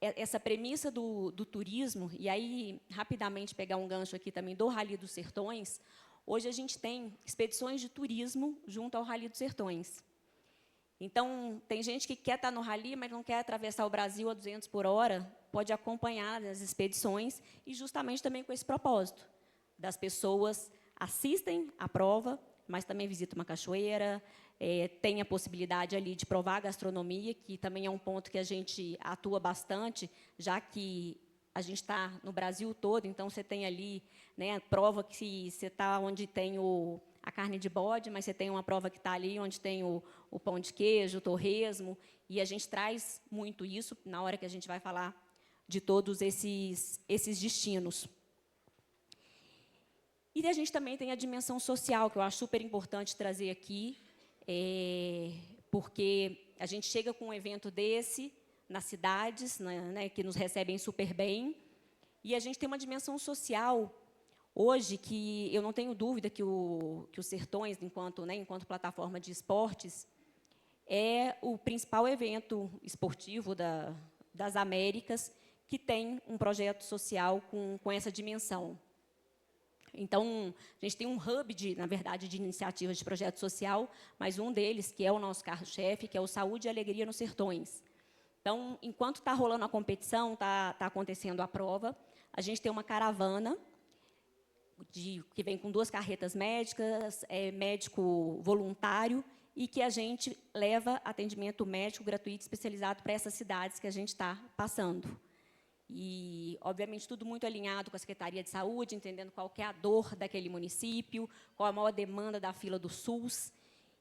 essa premissa do turismo, e aí, rapidamente, pegar um gancho aqui também do Rally dos Sertões, hoje a gente tem expedições de turismo junto ao Rally dos Sertões. Então, tem gente que quer estar no rally, mas não quer atravessar o Brasil a 200 por hora, pode acompanhar as expedições, e justamente também com esse propósito, das pessoas assistem à prova, mas também visitam uma cachoeira, tem a possibilidade ali de provar a gastronomia, que também é um ponto que a gente atua bastante, já que a gente está no Brasil todo, então você tem ali, né, prova que você está onde tem a carne de bode, mas você tem uma prova que está ali onde tem o pão de queijo, o torresmo, e a gente traz muito isso na hora que a gente vai falar de todos esses destinos. E a gente também tem a dimensão social, que eu acho super importante trazer aqui, porque a gente chega com um evento desse nas cidades, né, que nos recebem super bem, e a gente tem uma dimensão social hoje que eu não tenho dúvida que os Sertões, enquanto plataforma de esportes, é o principal evento esportivo das Américas que tem um projeto social com essa dimensão. Então, a gente tem um hub, na verdade, de iniciativas de projeto social, mas um deles, que é o nosso carro-chefe, que é o Saúde e Alegria nos Sertões. Então, enquanto está rolando a competição, está acontecendo a prova, a gente tem uma caravana que vem com 2 carretas médicas, médico voluntário, e que a gente leva atendimento médico gratuito especializado para essas cidades que a gente está passando. E, obviamente, tudo muito alinhado com a Secretaria de Saúde, entendendo qual que é a dor daquele município, qual a maior demanda da fila do SUS.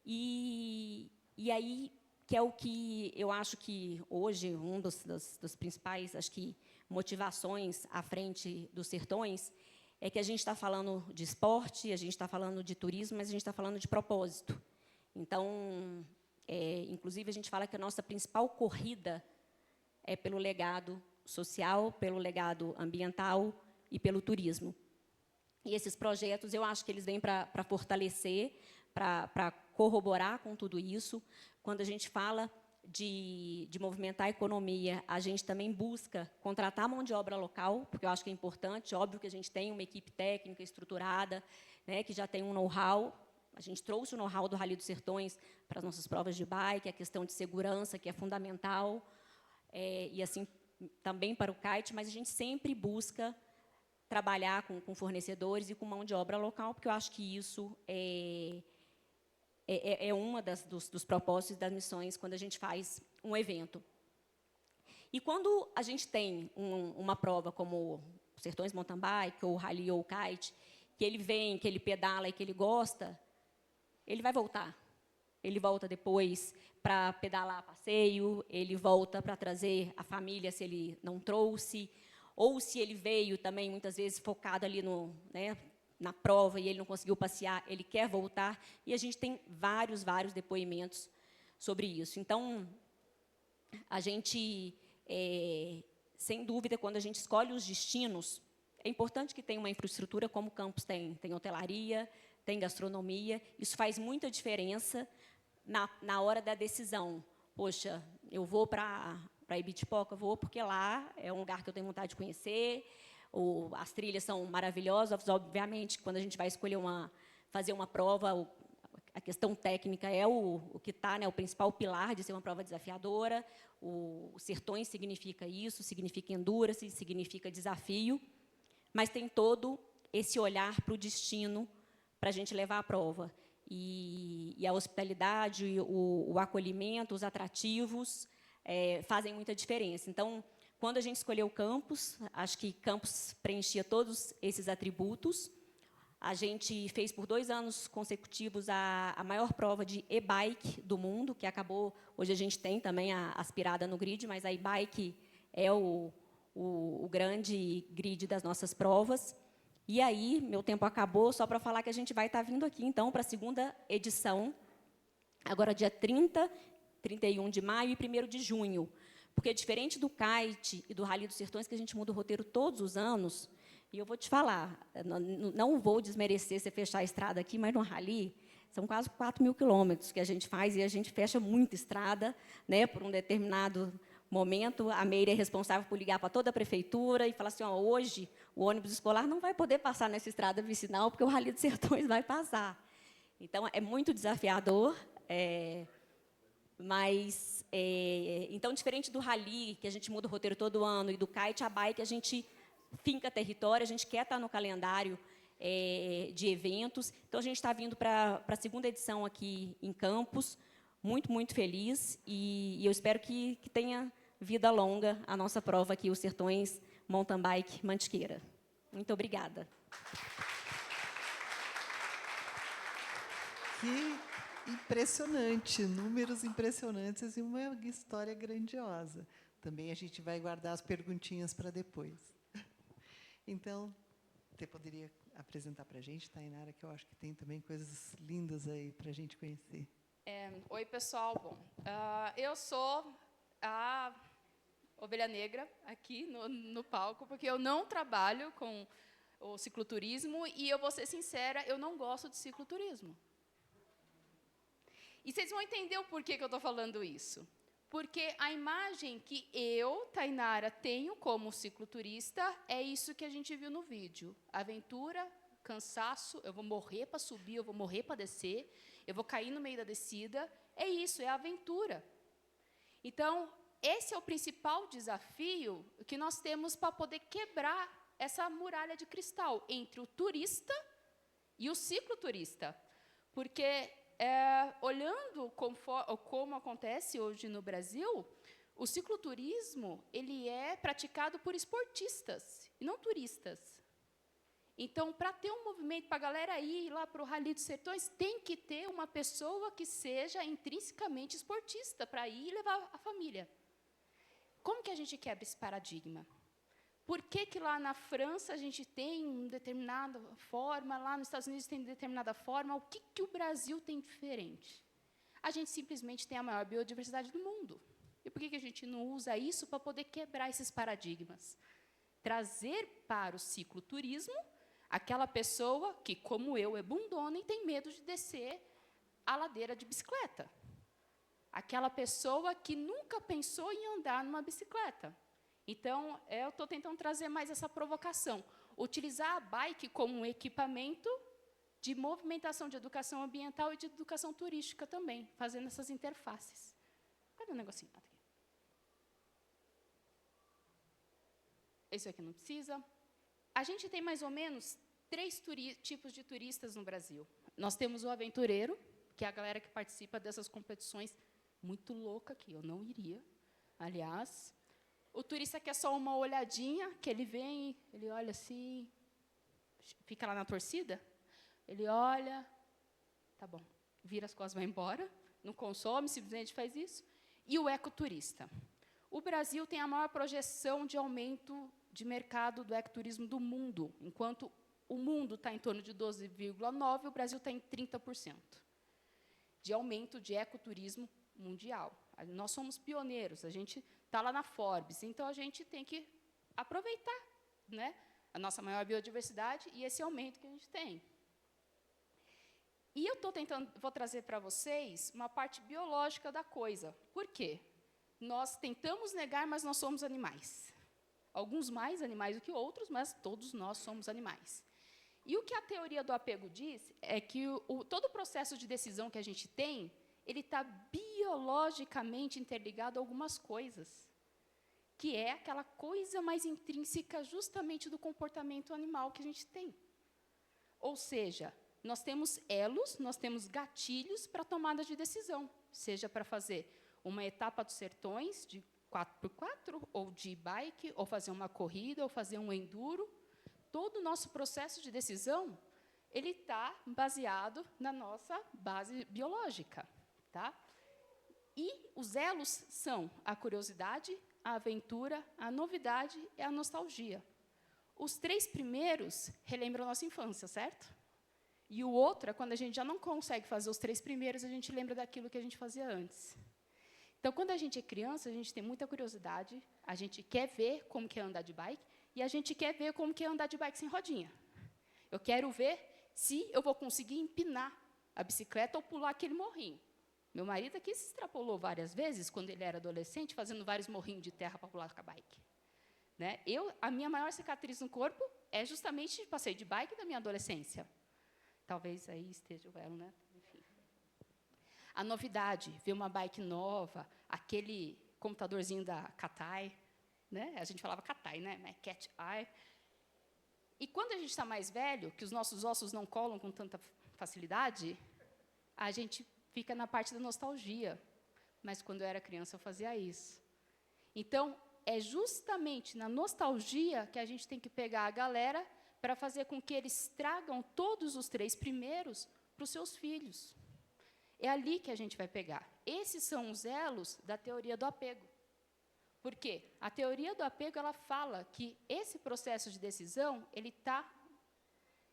E aí, que é o que eu acho que, hoje, um dos principais, acho que, motivações à frente dos Sertões, é que a gente está falando de esporte, a gente está falando de turismo, mas a gente está falando de propósito. Então, inclusive, a gente fala que a nossa principal corrida é pelo legado social, pelo legado ambiental e pelo turismo. E esses projetos, eu acho que eles vêm para fortalecer, para corroborar com tudo isso. Quando a gente fala de movimentar a economia, a gente também busca contratar mão de obra local, porque eu acho que é importante. Óbvio que a gente tem uma equipe técnica estruturada, né, que já tem um know-how. A gente trouxe o know-how do Rally dos Sertões para as nossas provas de bike, a questão de segurança, que é fundamental, e assim também para o kite, mas a gente sempre busca trabalhar com fornecedores e com mão de obra local, porque eu acho que isso é uma dos propósitos das missões quando a gente faz um evento. E quando a gente tem uma prova como o Sertões Mountain Bike, ou o Rally ou o Kite, que ele vem, que ele pedala e que ele gosta, ele vai voltar. Ele volta depois para pedalar a passeio, ele volta para trazer a família se ele não trouxe, ou se ele veio também, muitas vezes, focado ali na prova e ele não conseguiu passear, ele quer voltar, e a gente tem vários depoimentos sobre isso. Então, a gente, sem dúvida, quando a gente escolhe os destinos, é importante que tenha uma infraestrutura como o campus tem. Tem hotelaria, tem gastronomia, isso faz muita diferença na hora da decisão. Poxa, eu vou para Ibitipoca, vou porque lá é um lugar que eu tenho vontade de conhecer, as trilhas são maravilhosas, obviamente, quando a gente vai escolher fazer uma prova, a questão técnica é o que está, o principal pilar de ser uma prova desafiadora. O Sertões significa isso, significa endurance, significa desafio, mas tem todo esse olhar para o destino para a gente levar a prova. E a hospitalidade, o acolhimento, os atrativos fazem muita diferença. Então, quando a gente escolheu o campus, acho que campus preenchia todos esses atributos. A gente fez por 2 anos consecutivos a maior prova de e-bike do mundo, que acabou, hoje a gente tem também a aspirada no grid, mas a e-bike é o grande grid das nossas provas. E aí, meu tempo acabou, só para falar que a gente vai estar vindo aqui, então, para a 2ª edição, agora dia 30, 31 de maio e 1º de junho. Porque, diferente do kite e do Rally dos Sertões, que a gente muda o roteiro todos os anos, e eu vou te falar, não vou desmerecer você fechar a estrada aqui, mas no Rally são quase 4.000 quilômetros que a gente faz, e a gente fecha muita estrada, por um determinado momento. A Meire é responsável por ligar para toda a prefeitura e falar assim, hoje o ônibus escolar não vai poder passar nessa estrada vicinal, porque o Rally dos Sertões vai passar. Então, é muito desafiador, mas, então, diferente do Rally, que a gente muda o roteiro todo ano, e do kite, a bike, a gente finca território, a gente quer estar no calendário de eventos. Então, a gente está vindo para a 2ª edição aqui em Campos, muito feliz, e eu espero que tenha vida longa a nossa prova aqui, o Sertões Mountain Bike Mantiqueira. Muito obrigada. Que impressionante, números impressionantes e uma história grandiosa. Também a gente vai guardar as perguntinhas para depois. Então, você poderia apresentar para a gente, Tainara, que eu acho que tem também coisas lindas aí para a gente conhecer. Oi, pessoal. Bom, eu sou a ovelha negra aqui no palco, porque eu não trabalho com o cicloturismo e, eu vou ser sincera, eu não gosto de cicloturismo. E vocês vão entender o porquê que eu estou falando isso. Porque a imagem que eu, Tainara, tenho como cicloturista é isso que a gente viu no vídeo. Aventura, cansaço, eu vou morrer para subir, eu vou morrer para descer, eu vou cair no meio da descida. É isso, é aventura. Então, esse é o principal desafio que nós temos para poder quebrar essa muralha de cristal entre o turista e o cicloturista. Porque, olhando como acontece hoje no Brasil, o cicloturismo ele é praticado por esportistas e não turistas. Então, para ter um movimento, para a galera ir lá para o Rally dos Sertões, tem que ter uma pessoa que seja intrinsecamente esportista, para ir e levar a família. Como que a gente quebra esse paradigma? Por que lá na França a gente tem uma determinada forma, lá nos Estados Unidos tem determinada forma? O que o Brasil tem diferente? A gente simplesmente tem a maior biodiversidade do mundo. E por que a gente não usa isso para poder quebrar esses paradigmas? Trazer para o cicloturismo aquela pessoa que, como eu, é bundona e tem medo de descer a ladeira de bicicleta. Aquela pessoa que nunca pensou em andar numa bicicleta. Então, eu estou tentando trazer mais essa provocação. Utilizar a bike como um equipamento de movimentação de educação ambiental e de educação turística também, fazendo essas interfaces. Cadê o negocinho? Aqui. Esse aqui não precisa. A gente tem mais ou menos 3 tipos de turistas no Brasil. Nós temos o aventureiro, que é a galera que participa dessas competições muito louca, que eu não iria, aliás. O turista que é só uma olhadinha, que ele vem, ele olha assim, fica lá na torcida, ele olha, tá bom, vira as costas, vai embora, não consome, simplesmente faz isso. E o ecoturista. O Brasil tem a maior projeção de aumento de mercado do ecoturismo do mundo, enquanto o mundo está em torno de 12,9%, o Brasil está em 30% de aumento de ecoturismo mundial. Nós somos pioneiros, a gente está lá na Forbes, então a gente tem que aproveitar, né, a nossa maior biodiversidade e esse aumento que a gente tem. E eu vou trazer para vocês uma parte biológica da coisa. Por quê? Nós tentamos negar, mas nós somos animais. Alguns mais animais do que outros, mas todos nós somos animais. E o que a teoria do apego diz é que todo o processo de decisão que a gente tem, ele está biologicamente interligado a algumas coisas, que é aquela coisa mais intrínseca justamente do comportamento animal que a gente tem. Ou seja, nós temos elos, nós temos gatilhos para tomada de decisão, seja para fazer uma etapa dos sertões de 4x4, ou de bike, ou fazer uma corrida, ou fazer um enduro. Todo o nosso processo de decisão, ele está baseado na nossa base biológica. Tá? E os elos são a curiosidade, a aventura, a novidade e a nostalgia. Os 3 primeiros relembram a nossa infância, certo? E o outro é quando a gente já não consegue fazer os 3 primeiros, a gente lembra daquilo que a gente fazia antes. Então, quando a gente é criança, a gente tem muita curiosidade, a gente quer ver como que é andar de bike, e a gente quer ver como que é andar de bike sem rodinha. Eu quero ver se eu vou conseguir empinar a bicicleta ou pular aquele morrinho. Meu marido aqui se extrapolou várias vezes, quando ele era adolescente, fazendo vários morrinhos de terra para pular com a bike. Né? A minha maior cicatriz no corpo é justamente de passeio de bike da minha adolescência. Talvez aí esteja o elo, né? Enfim. A novidade, ver uma bike nova, aquele computadorzinho da Katai, né? A gente falava Katai, né? Cat Eye. E quando a gente está mais velho, que os nossos ossos não colam com tanta facilidade, a gente fica na parte da nostalgia. Mas, quando eu era criança, eu fazia isso. Então, é justamente na nostalgia que a gente tem que pegar a galera para fazer com que eles tragam todos os 3 primeiros para os seus filhos. É ali que a gente vai pegar. Esses são os elos da teoria do apego. Por quê? A teoria do apego, ela fala que esse processo de decisão, ele está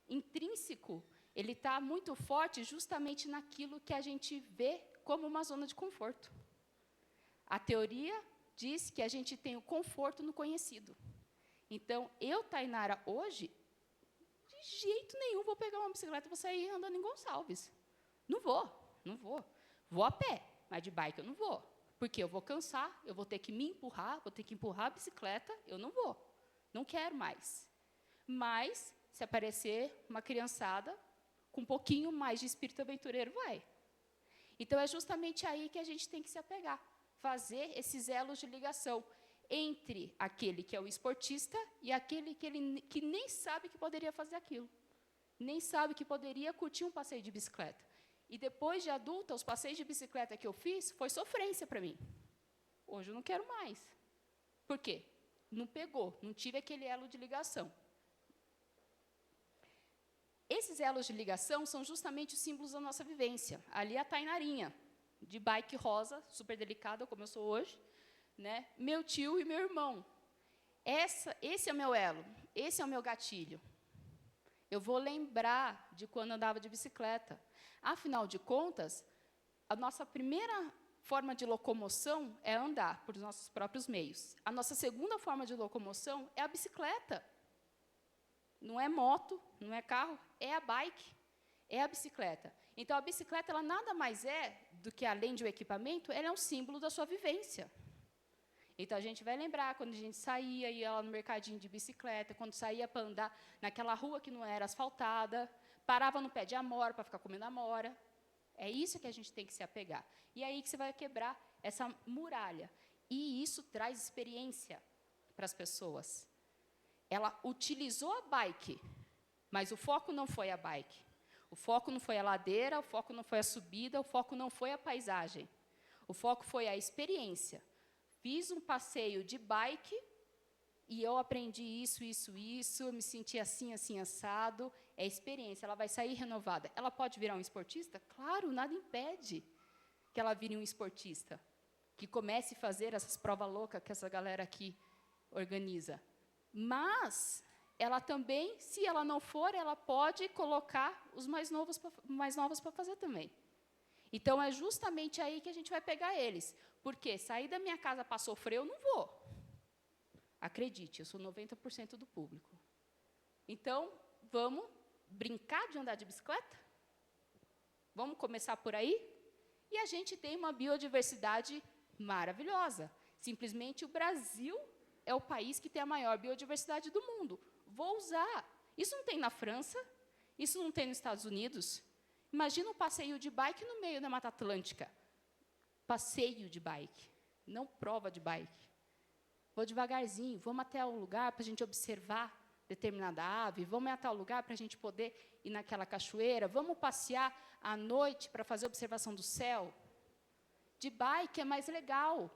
intrínseco, ele está muito forte justamente naquilo que a gente vê como uma zona de conforto. A teoria diz que a gente tem o conforto no conhecido. Então, eu, Tainara, hoje, de jeito nenhum vou pegar uma bicicleta e vou sair andando em Gonçalves. Não vou, não vou. Vou a pé, mas de bike eu não vou. Porque eu vou cansar, eu vou ter que me empurrar, vou ter que empurrar a bicicleta, eu não vou. Não quero mais. Mas, se aparecer uma criançada com um pouquinho mais de espírito aventureiro, vai. Então, é justamente aí que a gente tem que se apegar. Fazer esses elos de ligação entre aquele que é o esportista e aquele que nem sabe que poderia fazer aquilo. Nem sabe que poderia curtir um passeio de bicicleta. E depois de adulta, os passeios de bicicleta que eu fiz foi sofrência para mim. Hoje eu não quero mais. Por quê? Não pegou, não tive aquele elo de ligação. Esses elos de ligação são justamente os símbolos da nossa vivência. Ali a Tainarinha, de bike rosa, super delicada, como eu sou hoje, né? Meu tio e meu irmão. Esse é o meu elo, esse é o meu gatilho. Eu vou lembrar de quando andava de bicicleta. Afinal de contas, a nossa primeira forma de locomoção é andar por nossos próprios meios. A nossa segunda forma de locomoção é a bicicleta. Não é moto, não é carro, é a bike, é a bicicleta. Então, a bicicleta, ela nada mais é do que, além de um equipamento, ela é um símbolo da sua vivência. Então, a gente vai lembrar quando a gente saía, ia lá no mercadinho de bicicleta, quando saía para andar naquela rua que não era asfaltada, parava no pé de amora para ficar comendo amora. É isso que a gente tem que se apegar. E é aí que você vai quebrar essa muralha. E isso traz experiência para as pessoas. ela utilizou a bike, mas o foco não foi a bike. O foco não foi a ladeira, o foco não foi a subida, o foco não foi a paisagem. O foco foi a experiência. Fiz um passeio de bike e eu aprendi isso, eu me senti assim, assim, assado. É experiência, ela vai sair renovada. Ela pode virar um esportista? Claro, nada impede que ela vire um esportista, que comece a fazer essas provas loucas que essa galera aqui organiza. Mas ela também, se ela não for, ela pode colocar os mais novos para fazer também. Então, é justamente aí que a gente vai pegar eles. Porque sair da minha casa para sofrer, eu não vou. Acredite, eu sou 90% do público. Então, vamos brincar de andar de bicicleta? Vamos começar por aí? E a gente tem uma biodiversidade maravilhosa. Simplesmente o Brasil é o país que tem a maior biodiversidade do mundo. Vou usar. Isso não tem na França, isso não tem nos Estados Unidos. Imagina um passeio de bike no meio da Mata Atlântica. Passeio de bike, não prova de bike. Vou devagarzinho, vamos até o lugar para a gente observar determinada ave, vamos até o lugar para a gente poder ir naquela cachoeira, vamos passear à noite para fazer observação do céu. De bike é mais legal.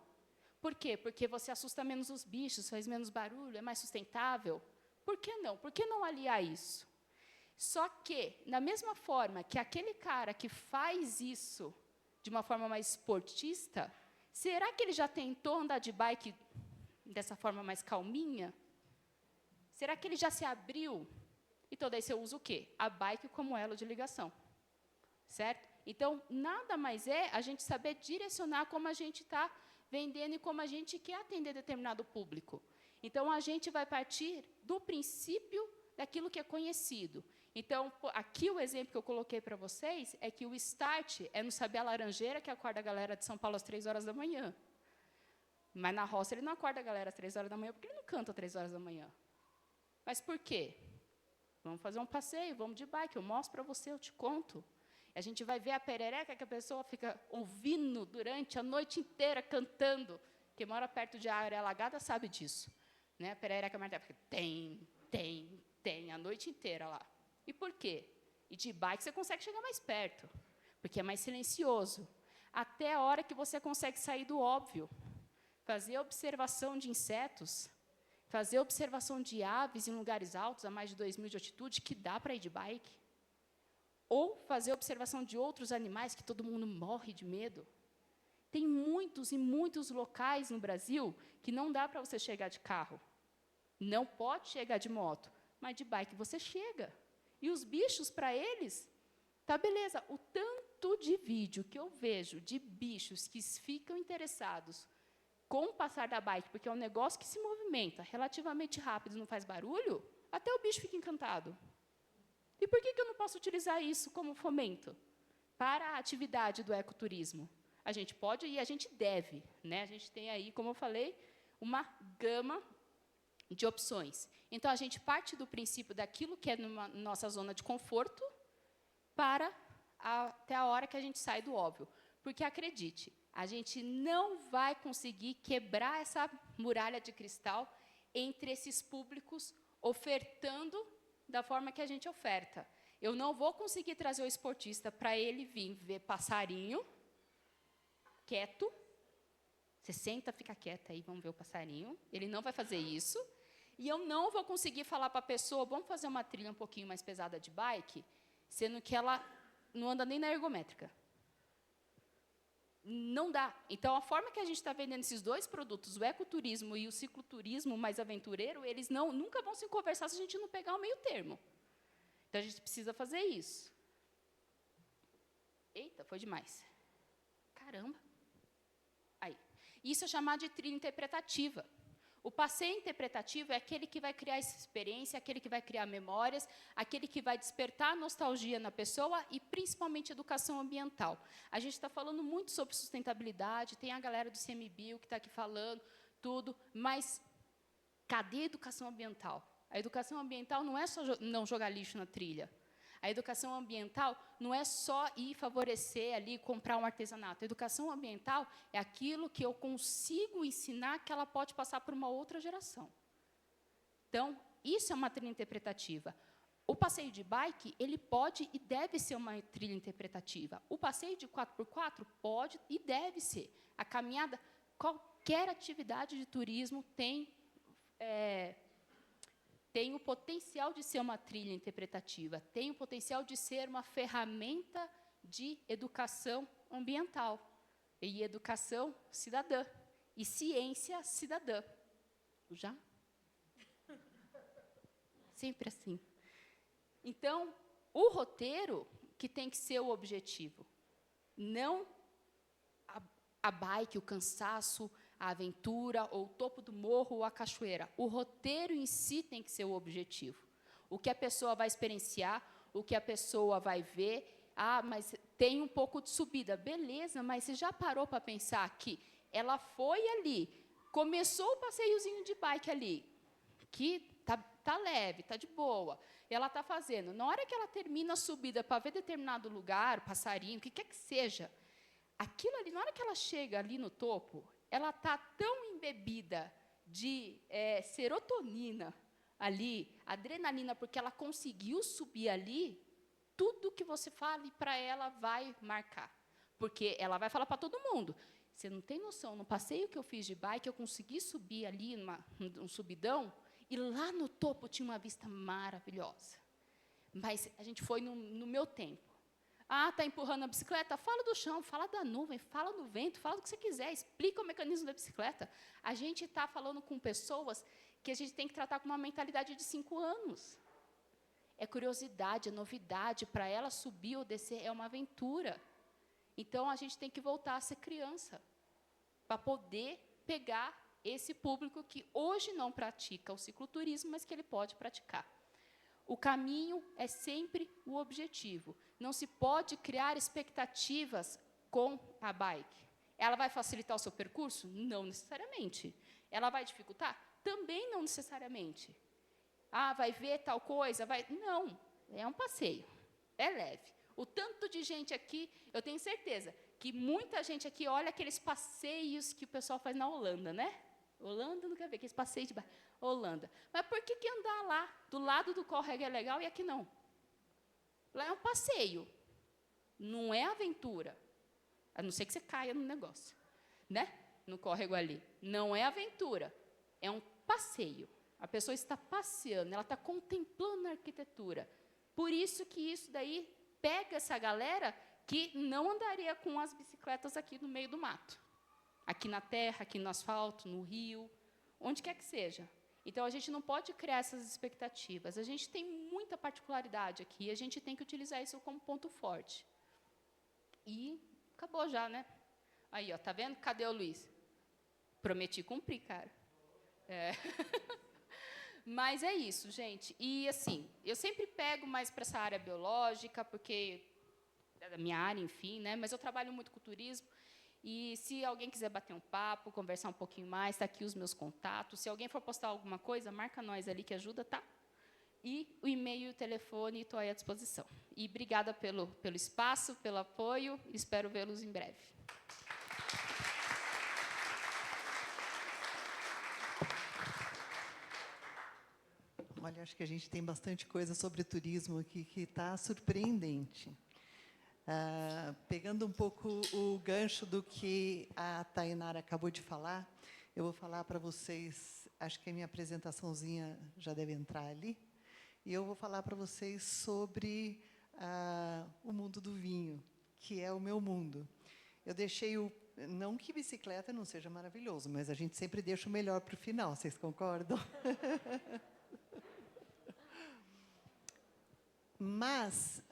Por quê? Porque você assusta menos os bichos, faz menos barulho, é mais sustentável. Por que não? Por que não aliar isso? Só que, da mesma forma que aquele cara que faz isso de uma forma mais esportista, será que ele já tentou andar de bike dessa forma mais calminha? Será que ele já se abriu? Então, daí você usa o quê? A bike como elo de ligação. Certo? Então, nada mais é a gente saber direcionar como a gente está vendendo e como a gente quer atender determinado público. Então, a gente vai partir do princípio daquilo que é conhecido. Então, aqui o exemplo que eu coloquei para vocês é que o start é no Sabiá Laranjeira, que acorda a galera de São Paulo às 3 horas da manhã. Mas, na roça, ele não acorda a galera às 3 horas da manhã, porque ele não canta às 3 horas da manhã. Mas por quê? Vamos fazer um passeio, vamos de bike, eu mostro para você, eu te conto. A gente vai ver a perereca que a pessoa fica ouvindo durante a noite inteira, cantando. Quem mora perto de área alagada sabe disso. Né? A perereca martela fica tem, a noite inteira lá. E por quê? E de bike você consegue chegar mais perto, porque é mais silencioso. Até a hora que você consegue sair do óbvio. Fazer observação de insetos, fazer observação de aves em lugares altos, a mais de 2.000 de altitude, que dá para ir de bike. Ou fazer observação de outros animais que todo mundo morre de medo. Tem muitos e muitos locais no Brasil que não dá para você chegar de carro. Não pode chegar de moto, mas de bike você chega. E os bichos, para eles, tá beleza. O tanto de vídeo que eu vejo de bichos que ficam interessados com o passar da bike, porque é um negócio que se movimenta relativamente rápido e não faz barulho, até o bicho fica encantado. E por que eu não posso utilizar isso como fomento para a atividade do ecoturismo? A gente pode e a gente deve. Né? A gente tem aí, como eu falei, uma gama de opções. Então, a gente parte do princípio daquilo que é numa nossa zona de conforto para até a hora que a gente sai do óbvio. Porque, acredite, a gente não vai conseguir quebrar essa muralha de cristal entre esses públicos ofertando da forma que a gente oferta. Eu não vou conseguir trazer o esportista para ele vir ver passarinho quieto. Você senta, fica quieta aí, vamos ver o passarinho. Ele não vai fazer isso. E eu não vou conseguir falar para a pessoa, vamos fazer uma trilha um pouquinho mais pesada de bike, sendo que ela não anda nem na ergométrica. Não dá. Então, a forma que a gente está vendendo esses dois produtos, o ecoturismo e o cicloturismo mais aventureiro, eles nunca vão se conversar se a gente não pegar o meio termo. Então, a gente precisa fazer isso. Eita, foi demais. Caramba. Aí. Isso é chamado de trilha interpretativa. O passeio interpretativo é aquele que vai criar essa experiência, aquele que vai criar memórias, aquele que vai despertar nostalgia na pessoa e, principalmente, educação ambiental. A gente está falando muito sobre sustentabilidade, tem a galera do CMBio que está aqui falando, tudo, mas cadê a educação ambiental? A educação ambiental não é só não jogar lixo na trilha. A educação ambiental não é só ir favorecer ali, comprar um artesanato. A educação ambiental é aquilo que eu consigo ensinar que ela pode passar por uma outra geração. Então, Isso é uma trilha interpretativa. O passeio de bike, ele pode e deve ser uma trilha interpretativa. O passeio de 4x4 pode e deve ser. A caminhada, qualquer atividade de turismo tem o potencial de ser uma trilha interpretativa, tem o potencial de ser uma ferramenta de educação ambiental e educação cidadã e ciência cidadã. Já? Sempre assim. Então, o roteiro que tem que ser o objetivo, não a bike, o cansaço, a aventura, ou o topo do morro, ou a cachoeira. O roteiro em si tem que ser o objetivo. O que a pessoa vai experienciar, o que a pessoa vai ver. Ah, mas tem um pouco de subida. Beleza, mas você já parou para pensar que ela foi ali, começou o passeiozinho de bike ali, que tá leve, tá de boa, ela está fazendo. Na hora que ela termina a subida para ver determinado lugar, passarinho, o que quer que seja, aquilo ali, na hora que ela chega ali no topo, ela está tão embebida de serotonina ali, adrenalina, porque ela conseguiu subir ali, tudo que você fale para ela vai marcar. Porque ela vai falar para todo mundo. Você não tem noção, no passeio que eu fiz de bike, eu consegui subir ali num subidão, e lá no topo tinha uma vista maravilhosa. Mas a gente foi no meu tempo. Ah, está empurrando a bicicleta? Fala do chão, fala da nuvem, fala do vento, fala do que você quiser, explica o mecanismo da bicicleta. A gente está falando com pessoas que a gente tem que tratar com uma mentalidade de 5 anos. É curiosidade, é novidade, para ela subir ou descer é uma aventura. Então, a gente tem que voltar a ser criança, para poder pegar esse público que hoje não pratica o cicloturismo, mas que ele pode praticar. O caminho é sempre o objetivo. Não se pode criar expectativas com a bike. Ela vai facilitar o seu percurso? Não necessariamente. Ela vai dificultar? Também não necessariamente. Ah, vai ver tal coisa? Não, é um passeio, é leve. O tanto de gente aqui, eu tenho certeza que muita gente aqui olha aqueles passeios que o pessoal faz na Holanda, né? Holanda não quer ver, aqueles passeios de bike. Holanda. Mas por que andar lá, do lado do córrego é legal e aqui não? Lá é um passeio, não é aventura. A não ser que você caia no negócio, né? No córrego ali. Não é aventura, é um passeio. A pessoa está passeando, ela está contemplando a arquitetura. Por isso que isso daí pega essa galera que não andaria com as bicicletas aqui no meio do mato. Aqui na terra, aqui no asfalto, no rio, onde quer que seja. Então, a gente não pode criar essas expectativas. A gente tem muita particularidade aqui, e a gente tem que utilizar isso como ponto forte. E acabou já, né? Aí, ó, tá vendo? Cadê o Luiz? Prometi cumprir, cara. Mas é isso, gente. E, assim, eu sempre pego mais para essa área biológica, porque é da minha área, enfim, né? Mas eu trabalho muito com turismo. E se alguém quiser bater um papo, conversar um pouquinho mais, está aqui os meus contatos. Se alguém for postar alguma coisa, marca nós ali que ajuda, tá? E o e-mail e o telefone, estou aí à disposição. E obrigada pelo espaço, pelo apoio, espero vê-los em breve. Olha, acho que a gente tem bastante coisa sobre turismo aqui que está surpreendente. Pegando um pouco o gancho do que a Tainara acabou de falar, eu vou falar para vocês, acho que a minha apresentaçãozinha já deve entrar ali, e eu vou falar para vocês sobre o mundo do vinho, que é o meu mundo. Eu deixei não que bicicleta não seja maravilhoso, mas a gente sempre deixa o melhor para o final, vocês concordam? Mas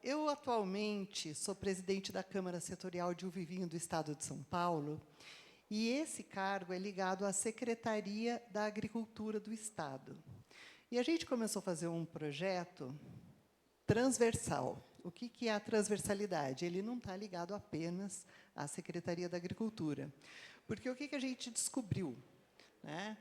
eu, atualmente, sou presidente da Câmara Setorial de Uva e Vinho do Estado de São Paulo, e esse cargo é ligado à Secretaria da Agricultura do Estado. E a gente começou a fazer um projeto transversal. O que é a transversalidade? Ele não está ligado apenas à Secretaria da Agricultura. Porque o que a gente descobriu? Né?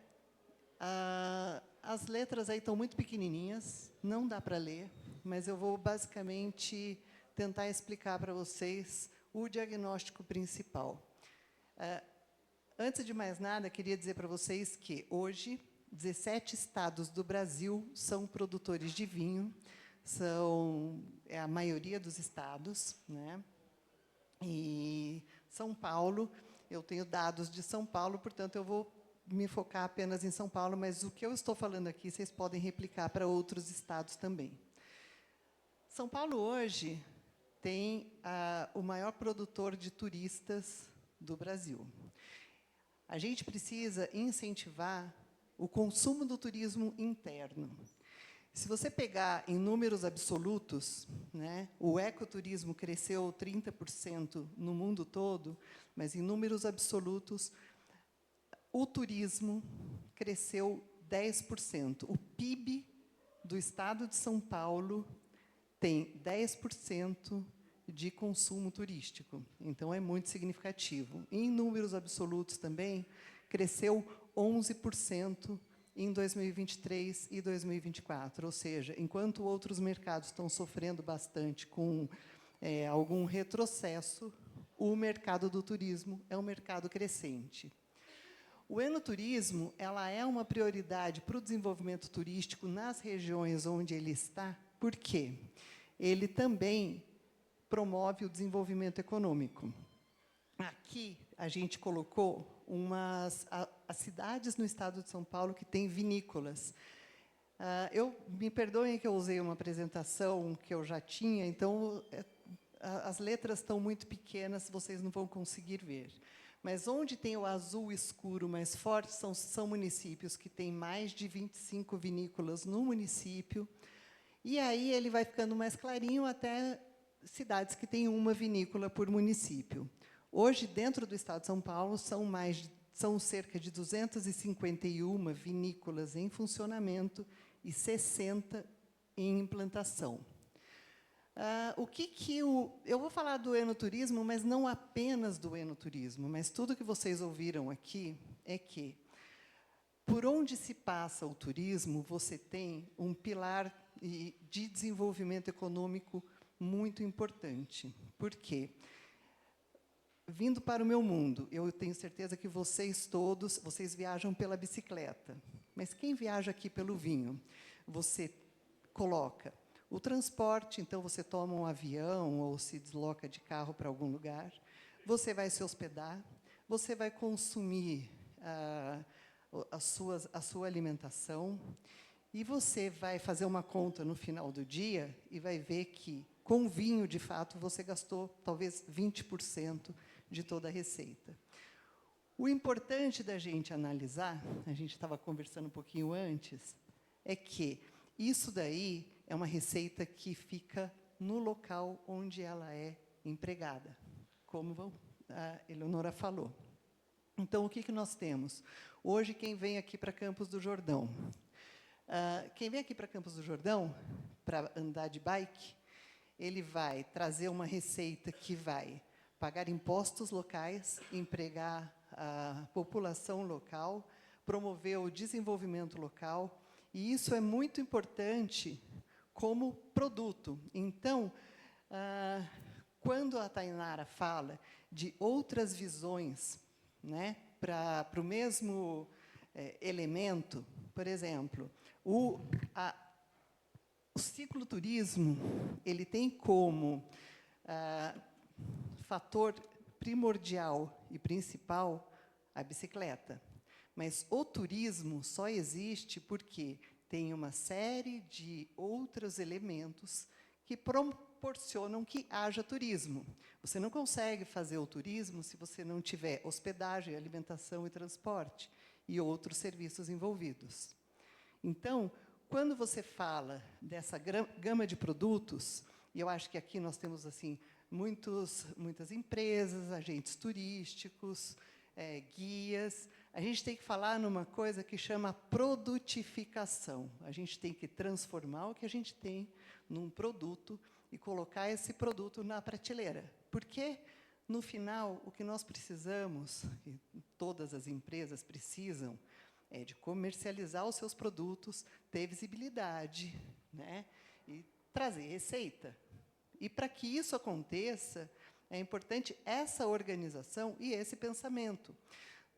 As letras aí estão muito pequenininhas, não dá para ler, mas eu vou, basicamente, tentar explicar para vocês o diagnóstico principal. Antes de mais nada, queria dizer para vocês que, hoje, 17 estados do Brasil são produtores de vinho, é a maioria dos estados, né? E São Paulo, eu tenho dados de São Paulo, portanto, eu vou me focar apenas em São Paulo, mas o que eu estou falando aqui, vocês podem replicar para outros estados também. São Paulo, hoje, tem o maior produtor de turistas do Brasil. A gente precisa incentivar o consumo do turismo interno. Se você pegar em números absolutos, né, o ecoturismo cresceu 30% no mundo todo, mas, em números absolutos, o turismo cresceu 10%. O PIB do Estado de São Paulo tem 10% de consumo turístico. Então, é muito significativo. Em números absolutos, também, cresceu 11% em 2023 e 2024. Ou seja, enquanto outros mercados estão sofrendo bastante com algum retrocesso, o mercado do turismo é um mercado crescente. O enoturismo ela é uma prioridade para o desenvolvimento turístico nas regiões onde ele está. Por quê? Ele também promove o desenvolvimento econômico. Aqui, a gente colocou as cidades no estado de São Paulo que têm vinícolas. Me perdoem que eu usei uma apresentação que eu já tinha, então, as letras estão muito pequenas, vocês não vão conseguir ver. Mas onde tem o azul escuro mais forte são municípios que têm mais de 25 vinícolas no município, e aí ele vai ficando mais clarinho até cidades que têm uma vinícola por município. Hoje, dentro do estado de São Paulo, são cerca de 251 vinícolas em funcionamento e 60 em implantação. Eu vou falar do enoturismo, mas não apenas do enoturismo, mas tudo que vocês ouviram aqui é que, por onde se passa o turismo, você tem um pilar de desenvolvimento econômico muito importante. Por quê? Vindo para o meu mundo, eu tenho certeza que vocês viajam pela bicicleta. Mas quem viaja aqui pelo vinho? Você coloca o transporte, então você toma um avião ou se desloca de carro para algum lugar, você vai se hospedar, você vai consumir a sua alimentação, e você vai fazer uma conta no final do dia e vai ver que, com vinho, de fato, você gastou talvez 20% de toda a receita. O importante da gente analisar, a gente estava conversando um pouquinho antes, é que isso daí é uma receita que fica no local onde ela é empregada, como a Eleonora falou. Então, o que nós temos? Hoje, quem vem aqui para Campos do Jordão? Quem vem aqui para Campos do Jordão, para andar de bike, ele vai trazer uma receita que vai pagar impostos locais, empregar a população local, promover o desenvolvimento local, e isso é muito importante como produto. Então, quando a Tainara fala de outras visões, né, para o mesmo elemento, por exemplo, o cicloturismo ele tem como fator primordial e principal a bicicleta. Mas o turismo só existe porque tem uma série de outros elementos que proporcionam que haja turismo. Você não consegue fazer o turismo se você não tiver hospedagem, alimentação e transporte e outros serviços envolvidos. Então, quando você fala dessa gama de produtos, e eu acho que aqui nós temos assim muitas empresas, agentes turísticos, guias, a gente tem que falar numa coisa que chama produtificação. A gente tem que transformar o que a gente tem num produto e colocar esse produto na prateleira. Porque, no final, o que nós precisamos, e todas as empresas precisam, é de comercializar os seus produtos, ter visibilidade, né, e trazer receita. E, para que isso aconteça, é importante essa organização e esse pensamento.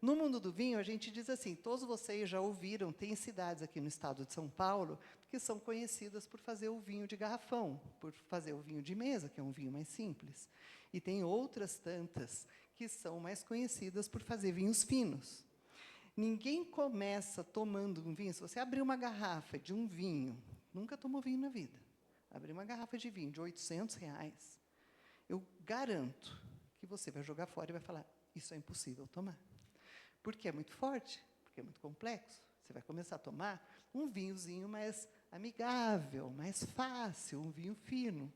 No mundo do vinho, a gente diz assim, todos vocês já ouviram, tem cidades aqui no estado de São Paulo que são conhecidas por fazer o vinho de garrafão, por fazer o vinho de mesa, que é um vinho mais simples. E tem outras tantas que são mais conhecidas por fazer vinhos finos. Ninguém começa tomando um vinho. Se você abrir uma garrafa de um vinho, nunca tomou vinho na vida, abrir uma garrafa de vinho de R$800, eu garanto que você vai jogar fora e vai falar, isso é impossível tomar. Porque é muito forte, porque é muito complexo. Você vai começar a tomar um vinhozinho mais amigável, mais fácil, um vinho fino,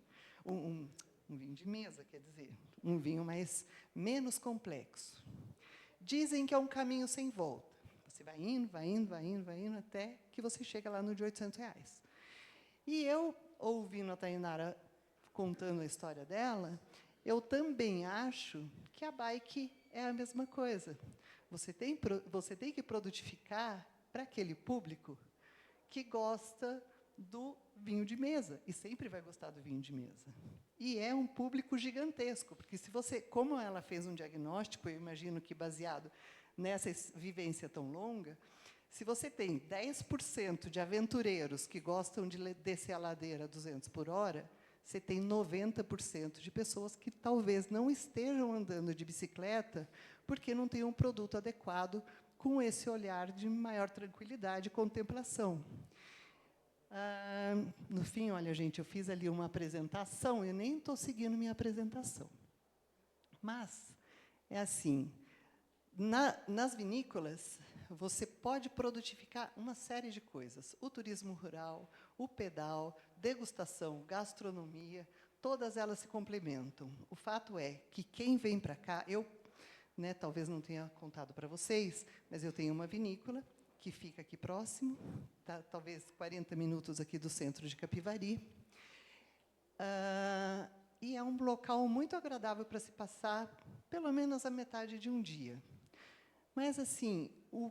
um vinho de mesa, quer dizer, um vinho menos complexo. Dizem que é um caminho sem volta. Você vai indo, vai indo, vai indo, vai indo, até que você chega lá no de R$800. E eu, ouvindo a Tainara contando a história dela, eu também acho que a bike é a mesma coisa. Você tem que produtificar para aquele público que gosta do vinho de mesa, e sempre vai gostar do vinho de mesa. E é um público gigantesco, porque se você, como ela fez um diagnóstico, eu imagino que baseado nessa vivência tão longa, se você tem 10% de aventureiros que gostam de descer a ladeira a 200 por hora, você tem 90% de pessoas que talvez não estejam andando de bicicleta porque não tem um produto adequado com esse olhar de maior tranquilidade e contemplação. No fim, olha, gente, eu fiz ali uma apresentação, eu nem estou seguindo minha apresentação. Mas, é assim, nas vinícolas, você pode produtificar uma série de coisas. O turismo rural, o pedal, degustação, gastronomia, todas elas se complementam. O fato é que quem vem para cá, talvez não tenha contado para vocês, mas eu tenho uma vinícola que fica aqui próximo, talvez 40 minutos aqui do centro de Capivari. E é um local muito agradável para se passar pelo menos a metade de um dia. Mas, assim, o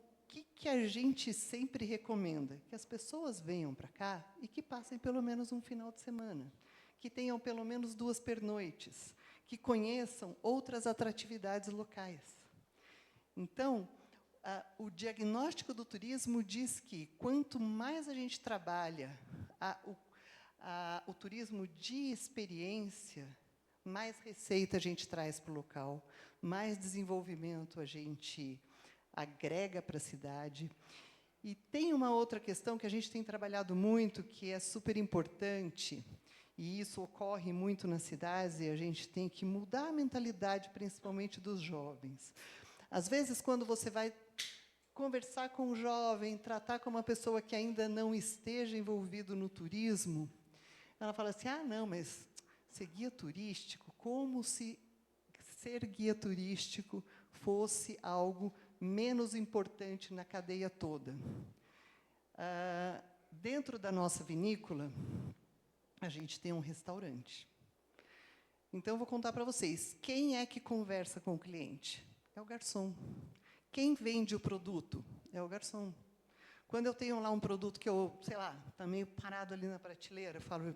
que a gente sempre recomenda? Que as pessoas venham para cá e que passem pelo menos um final de semana, que tenham pelo menos 2 pernoites, que conheçam outras atratividades locais. Então, o diagnóstico do turismo diz que, quanto mais a gente trabalha o turismo de experiência, mais receita a gente traz para o local, mais desenvolvimento a gente agrega para a cidade. E tem uma outra questão que a gente tem trabalhado muito, que é super importante, e isso ocorre muito nas cidades, e a gente tem que mudar a mentalidade, principalmente dos jovens. Às vezes, quando você vai conversar com um jovem, tratar com uma pessoa que ainda não esteja envolvido no turismo, ela fala assim, não, mas ser guia turístico, como se ser guia turístico fosse algo menos importante na cadeia toda. Dentro da nossa vinícola, a gente tem um restaurante. Então, eu vou contar para vocês, quem é que conversa com o cliente? É o garçom. Quem vende o produto? É o garçom. Quando eu tenho lá um produto que está meio parado ali na prateleira, eu falo,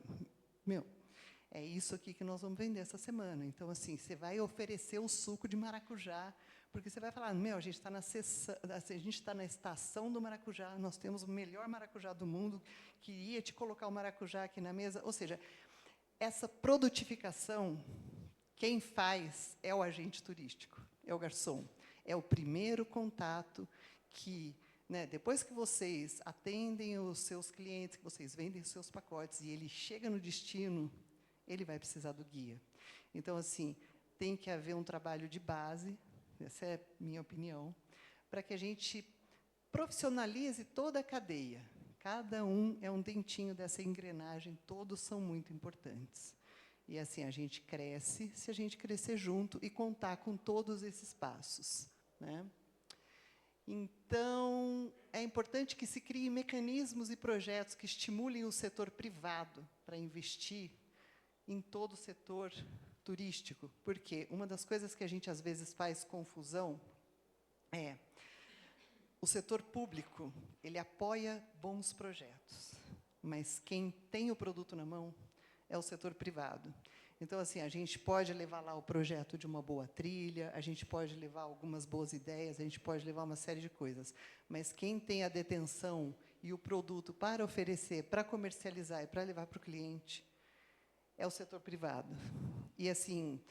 é isso aqui que nós vamos vender essa semana. Então, assim, você vai oferecer o suco de maracujá, porque você vai falar, a gente está na estação do maracujá, nós temos o melhor maracujá do mundo, queria te colocar o maracujá aqui na mesa. Ou seja, essa produtificação, quem faz é o agente turístico, é o garçom. É o primeiro contato que, depois que vocês atendem os seus clientes, que vocês vendem os seus pacotes, e ele chega no destino, ele vai precisar do guia. Então, assim, tem que haver um trabalho de base, essa é a minha opinião, para que a gente profissionalize toda a cadeia. Cada um é um dentinho dessa engrenagem, todos são muito importantes. E, assim, a gente cresce se a gente crescer junto e contar com todos esses passos. Então, é importante que se criem mecanismos e projetos que estimulem o setor privado para investir em todo o setor turístico, porque uma das coisas que a gente, às vezes, faz confusão é o setor público, ele apoia bons projetos, mas quem tem o produto na mão é o setor privado. Então, assim, a gente pode levar lá o projeto de uma boa trilha, a gente pode levar algumas boas ideias, a gente pode levar uma série de coisas. Mas quem tem a detenção e o produto para oferecer, para comercializar e para levar para o cliente, é o setor privado. E, assim,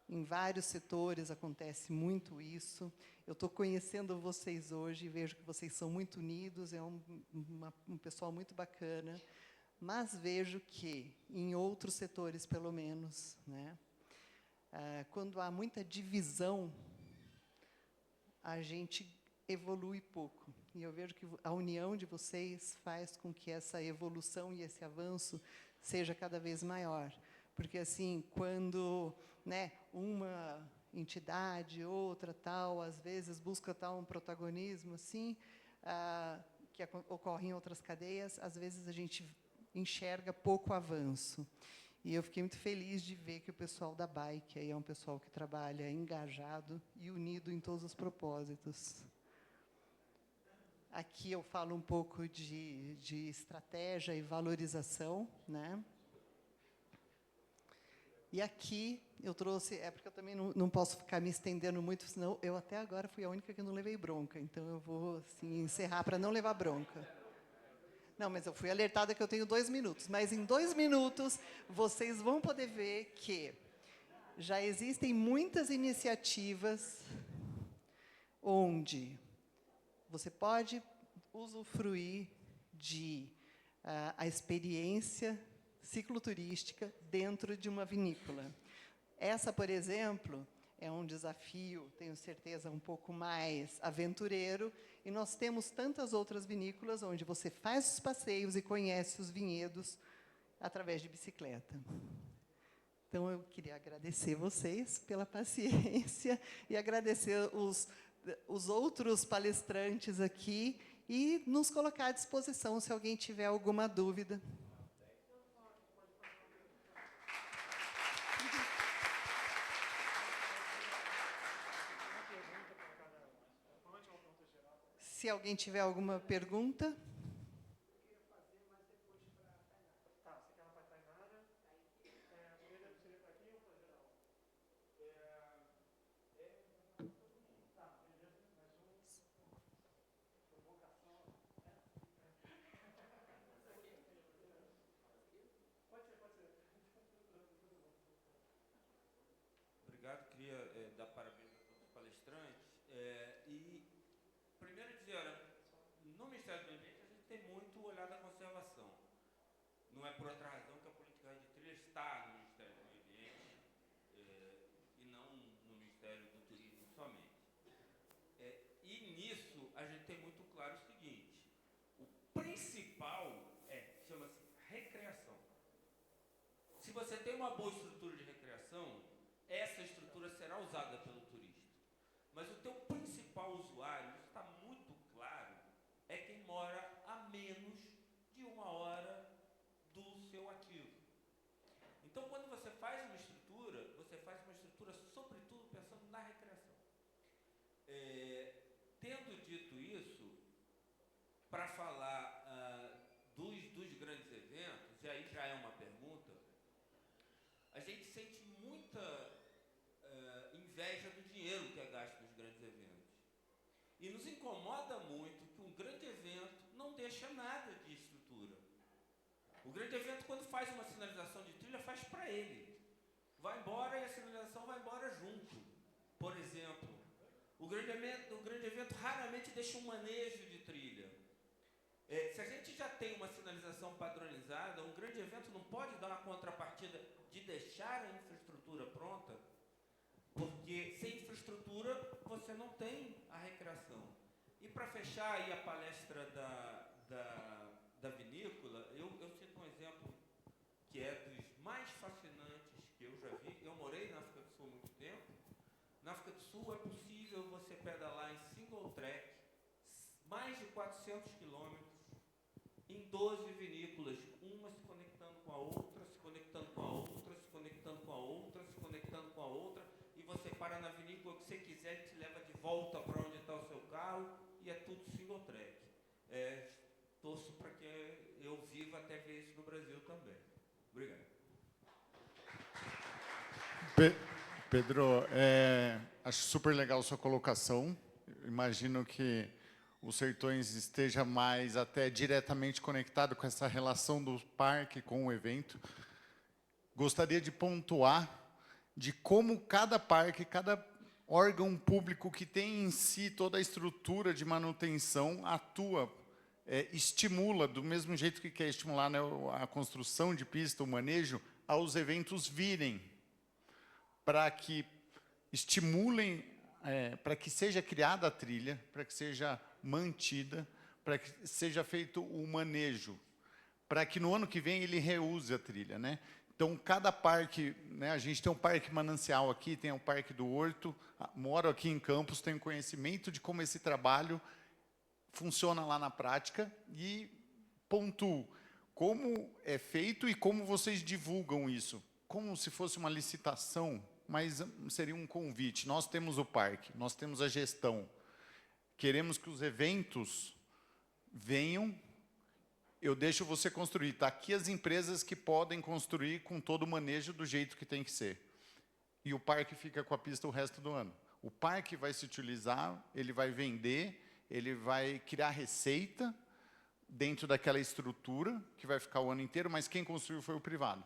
em vários setores acontece muito isso. Eu estou conhecendo vocês hoje, vejo que vocês são muito unidos, é um pessoal muito bacana, mas vejo que, em outros setores, pelo menos, né, quando há muita divisão, a gente evolui pouco. E eu vejo que a união de vocês faz com que essa evolução e esse avanço seja cada vez maior. Porque, assim, quando, né, uma entidade, outra, tal, às vezes busca tal um protagonismo, assim, que ocorre em outras cadeias, às vezes a gente enxerga pouco avanço. E eu fiquei muito feliz de ver que o pessoal da Bike aí é um pessoal que trabalha engajado e unido em todos os propósitos. Aqui eu falo um pouco de estratégia e valorização, né? E aqui eu trouxe, porque eu também não posso ficar me estendendo muito, senão eu até agora fui a única que não levei bronca, então eu vou assim, encerrar para não levar bronca. Não, mas eu fui alertada que eu tenho 2 minutos, mas em 2 minutos vocês vão poder ver que já existem muitas iniciativas onde você pode usufruir de a experiência cicloturística dentro de uma vinícola. Essa, por exemplo, é um desafio, tenho certeza, um pouco mais aventureiro, e nós temos tantas outras vinícolas onde você faz os passeios e conhece os vinhedos através de bicicleta. Então, eu queria agradecer vocês pela paciência e agradecer os outros palestrantes aqui e nos colocar à disposição se alguém tiver alguma dúvida. Se alguém tiver alguma pergunta. Obrigado, queria dar parabéns a todos os palestrantes. E, primeiro dizer, olha, no Ministério do Meio Ambiente a gente tem muito olhar da conservação. Não é por outra razão que a política de trilha está no Ministério do Meio Ambiente e não no Ministério do Turismo somente. E nisso a gente tem muito claro o seguinte, o principal chama-se recreação. Se você tem uma boa estrutura de recreação, essa estrutura será usada pelo turista. Mas o teu principal usuário, isso está muito claro, é quem mora a menos de 1 hora do seu ativo. Então, quando você faz uma estrutura sobretudo pensando na recreação. Tendo dito isso, para falar dos grandes eventos, e aí já é uma pergunta, a gente sente muita inveja do dinheiro que é gasto nos grandes eventos. E nos incomoda muito que um grande evento não deixa nada de estrutura. O grande evento, quando faz uma sinalização de trilha, faz para ele. Vai embora e a sinalização vai embora junto. Por exemplo, o grande evento raramente deixa um manejo de trilha. Se a gente já tem uma sinalização padronizada, um grande evento não pode dar uma contrapartida de deixar a infraestrutura pronta, porque sem infraestrutura você não tem a recreação. E para fechar aí a palestra da vinícola, eu cito um exemplo que é dos mais fascinantes que eu já vi. Eu morei na África do Sul há muito tempo. Na África do Sul é possível você pedalar em single track, mais de 400 quilômetros, em 12 vinícolas, uma se conectando com a outra, se conectando com a outra, se conectando com a outra, se conectando com a outra, e você para na vinícola que você quiser e te leva de volta para onde está o seu carro, e é tudo single track. Torço para que eu viva até ver isso no Brasil também. Obrigado. Pedro, acho super legal sua colocação. Imagino que o Sertões esteja mais até diretamente conectado com essa relação do parque com o evento. Gostaria de pontuar de como cada parque, cada órgão público que tem em si toda a estrutura de manutenção atua, estimula, do mesmo jeito que quer estimular, né, a construção de pista, o manejo, aos eventos virem, para que estimulem, para que seja criada a trilha, para que seja mantida, para que seja feito o manejo, para que no ano que vem ele reuse a trilha, né? Então, cada parque, né, a gente tem um parque Manancial aqui, tem o Parque do Horto, moro aqui em Campos, tenho conhecimento de como esse trabalho funciona lá na prática e pontuo como é feito e como vocês divulgam isso. Como se fosse uma licitação, mas seria um convite. Nós temos o parque, nós temos a gestão. Queremos que os eventos venham, eu deixo você construir. Está aqui as empresas que podem construir com todo o manejo do jeito que tem que ser. E o parque fica com a pista o resto do ano. O parque vai se utilizar, ele vai vender, ele vai criar receita dentro daquela estrutura, que vai ficar o ano inteiro, mas quem construiu foi o privado.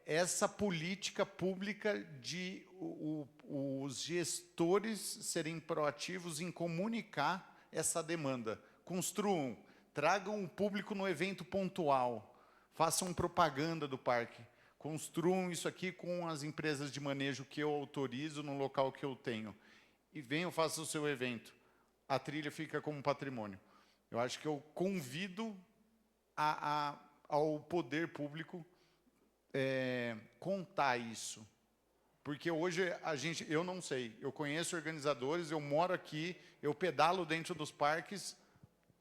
Essa política pública de os gestores serem proativos em comunicar essa demanda. Construam, tragam o público no evento pontual, façam propaganda do parque, construam isso aqui com as empresas de manejo que eu autorizo no local que eu tenho. E venham, façam o seu evento. A trilha fica como patrimônio. Eu acho que eu convido ao poder público contar isso. Porque hoje eu não sei, eu conheço organizadores, eu moro aqui, eu pedalo dentro dos parques,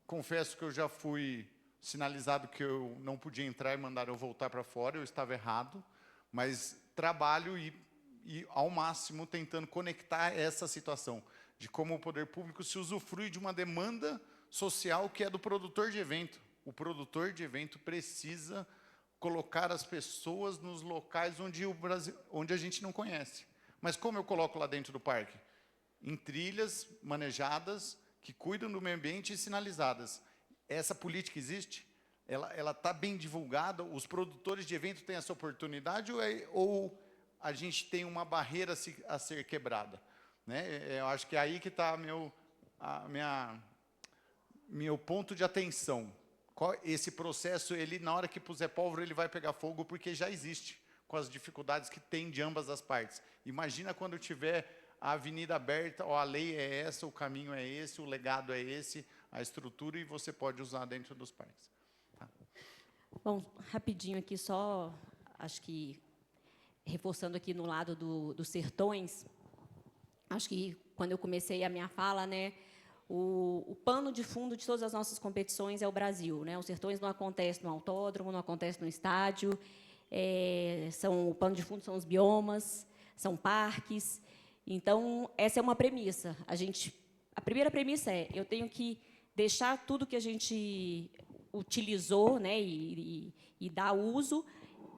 confesso que eu já fui sinalizado que eu não podia entrar e mandaram eu voltar para fora, eu estava errado, mas trabalho e ao máximo tentando conectar essa situação, de como o poder público se usufrui de uma demanda social que é do produtor de evento. O produtor de evento precisa colocar as pessoas nos locais onde a gente não conhece. Mas como eu coloco lá dentro do parque? Em trilhas manejadas, que cuidam do meio ambiente e sinalizadas. Essa política existe? Ela está bem divulgada? Os produtores de evento têm essa oportunidade ou a gente tem uma barreira a ser quebrada? Né? Eu acho que é aí que está meu ponto de atenção. Esse processo, na hora que puser pólvora, ele vai pegar fogo, porque já existe, com as dificuldades que tem de ambas as partes. Imagina quando tiver a avenida aberta, a lei é essa, o caminho é esse, o legado é esse, a estrutura, e você pode usar dentro dos parques. Tá? Bom, rapidinho aqui, só, acho que, reforçando aqui no lado dos Sertões, acho que, quando eu comecei a minha fala, né, o pano de fundo de todas as nossas competições é o Brasil, né? Os Sertões não acontece no autódromo, não acontece no estádio, o pano de fundo são os biomas, são parques. Então, essa é uma premissa. A primeira premissa eu tenho que deixar tudo que a gente utilizou, né, e dar uso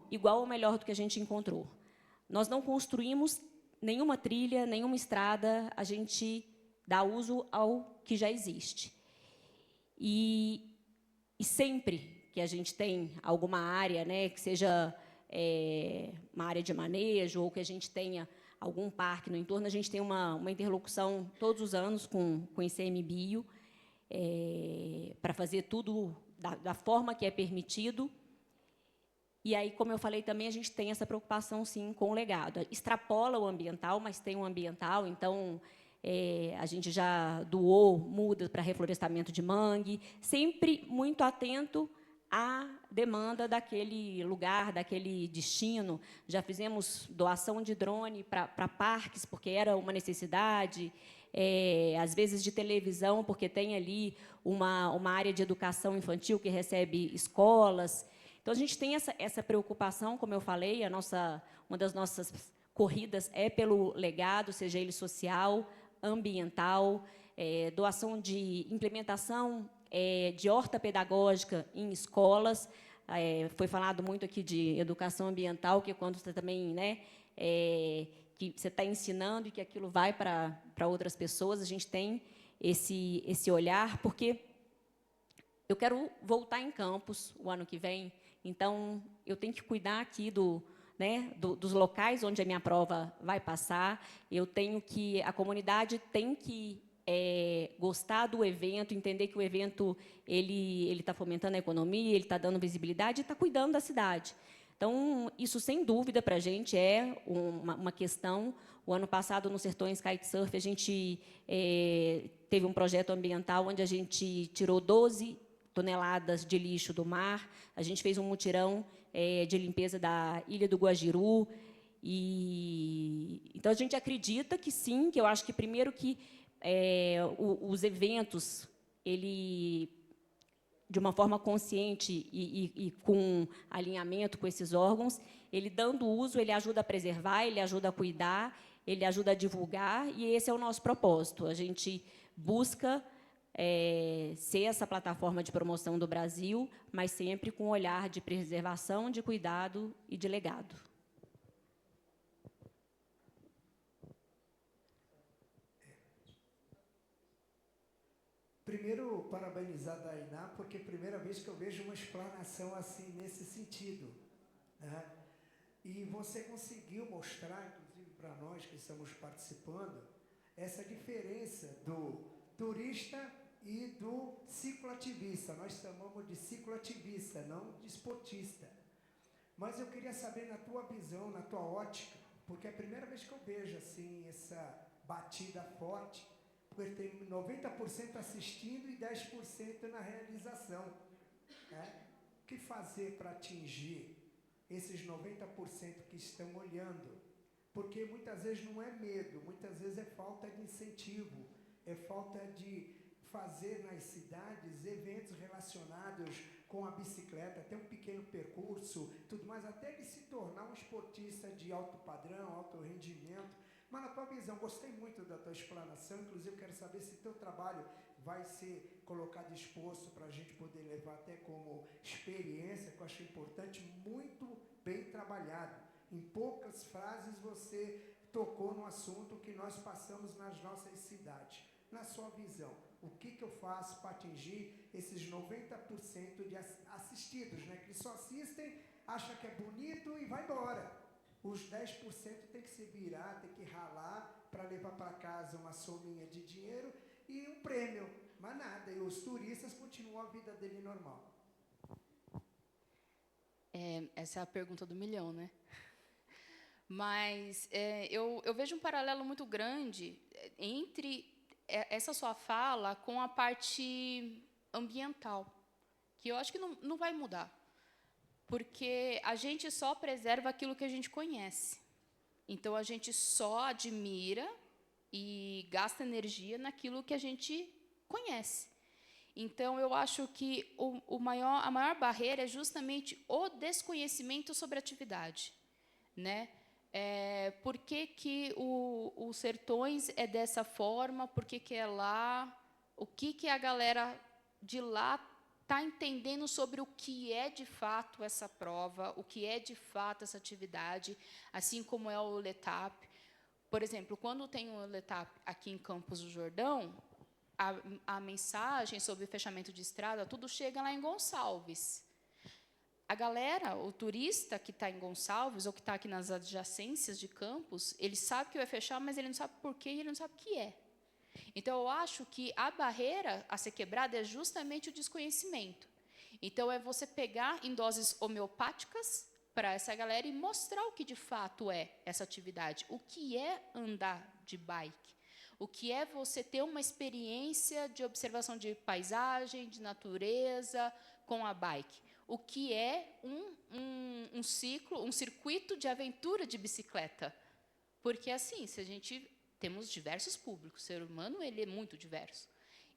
igual ou melhor do que a gente encontrou. Nós não construímos nenhuma trilha, nenhuma estrada, a gente dá uso ao que já existe. E sempre que a gente tem alguma área, né, que seja uma área de manejo, ou que a gente tenha algum parque no entorno, a gente tem uma interlocução todos os anos com o ICMBio, para fazer tudo da forma que é permitido. E aí, como eu falei também, a gente tem essa preocupação, sim, com o legado. Extrapola o ambiental, mas tem um ambiental, então a gente já doou mudas para reflorestamento de mangue, sempre muito atento à demanda daquele lugar, daquele destino. Já fizemos doação de drone para parques, porque era uma necessidade, às vezes de televisão, porque tem ali uma área de educação infantil que recebe escolas. Então, a gente tem essa preocupação, como eu falei, uma das nossas corridas é pelo legado, seja ele social, ambiental, doação de implementação de horta pedagógica em escolas. Foi falado muito aqui de educação ambiental, que é quando você também, né, que você está ensinando e que aquilo vai para outras pessoas. A gente tem esse olhar, porque eu quero voltar em Campos o ano que vem, então eu tenho que cuidar aqui dos locais onde a minha prova vai passar. A comunidade tem que gostar do evento, entender que o evento ele está fomentando a economia, ele está dando visibilidade e está cuidando da cidade. Então, isso, sem dúvida, para a gente é uma questão. O ano passado, no Sertões Kitesurf, a gente teve um projeto ambiental onde a gente tirou 12 toneladas de lixo do mar, a gente fez um mutirão de limpeza da Ilha do Guajiru. Então, a gente acredita que sim, que eu acho que, primeiro, que os eventos, de uma forma consciente e com alinhamento com esses órgãos, ele dando uso, ele ajuda a preservar, ele ajuda a cuidar, ele ajuda a divulgar, e esse é o nosso propósito. A gente busca ser essa plataforma de promoção do Brasil, mas sempre com um olhar de preservação, de cuidado e de legado. Primeiro, parabenizar a Dainá, porque é a primeira vez que eu vejo uma explanação assim, nesse sentido, né? E você conseguiu mostrar, inclusive para nós que estamos participando, essa diferença do turista e do cicloativista. Nós chamamos de cicloativista, não de esportista. Mas eu queria saber, na tua visão, na tua ótica, porque é a primeira vez que eu vejo assim, essa batida forte, porque tem 90% assistindo e 10% na realização, né? O que fazer para atingir esses 90% que estão olhando? Porque muitas vezes não é medo, muitas vezes é falta de incentivo, é falta de fazer nas cidades eventos relacionados com a bicicleta, até um pequeno percurso, tudo mais, até ele se tornar um esportista de alto padrão, alto rendimento. Mas, na tua visão, gostei muito da tua explanação, inclusive quero saber se teu trabalho vai ser colocado exposto para a gente poder levar até como experiência, que eu acho importante, muito bem trabalhado. Em poucas frases você tocou no assunto que nós passamos nas nossas cidades. Na sua visão, o que eu faço para atingir esses 90% de assistidos, né? Que só assistem, acham que é bonito e vai embora. Os 10% tem que se virar, tem que ralar para levar para casa uma sominha de dinheiro e um prêmio, mas nada. E os turistas continuam a vida dele normal. Essa é a pergunta do milhão, né? Mas eu vejo um paralelo muito grande entre essa sua fala com a parte ambiental, que eu acho que não vai mudar. Porque a gente só preserva aquilo que a gente conhece. Então, a gente só admira e gasta energia naquilo que a gente conhece. Então, eu acho que a maior barreira é justamente o desconhecimento sobre a atividade, né? Por que o Sertões é dessa forma? Por que é lá? O que a galera de lá está entendendo sobre o que é de fato essa prova, o que é de fato essa atividade, assim como é o Letap. Por exemplo, quando tem o Letap aqui em Campos do Jordão, a mensagem sobre o fechamento de estrada, tudo chega lá em Gonçalves. A galera, o turista que está em Gonçalves, ou que está aqui nas adjacências de Campos, ele sabe que vai fechar, mas ele não sabe por quê e ele não sabe o que é. Então, eu acho que a barreira a ser quebrada é justamente o desconhecimento. Então, é você pegar em doses homeopáticas para essa galera e mostrar o que, de fato, é essa atividade. O que é andar de bike? O que é você ter uma experiência de observação de paisagem, de natureza, com a bike? O que é um circuito de aventura de bicicleta? Porque, assim, se a gente... Temos diversos públicos, o ser humano ele é muito diverso.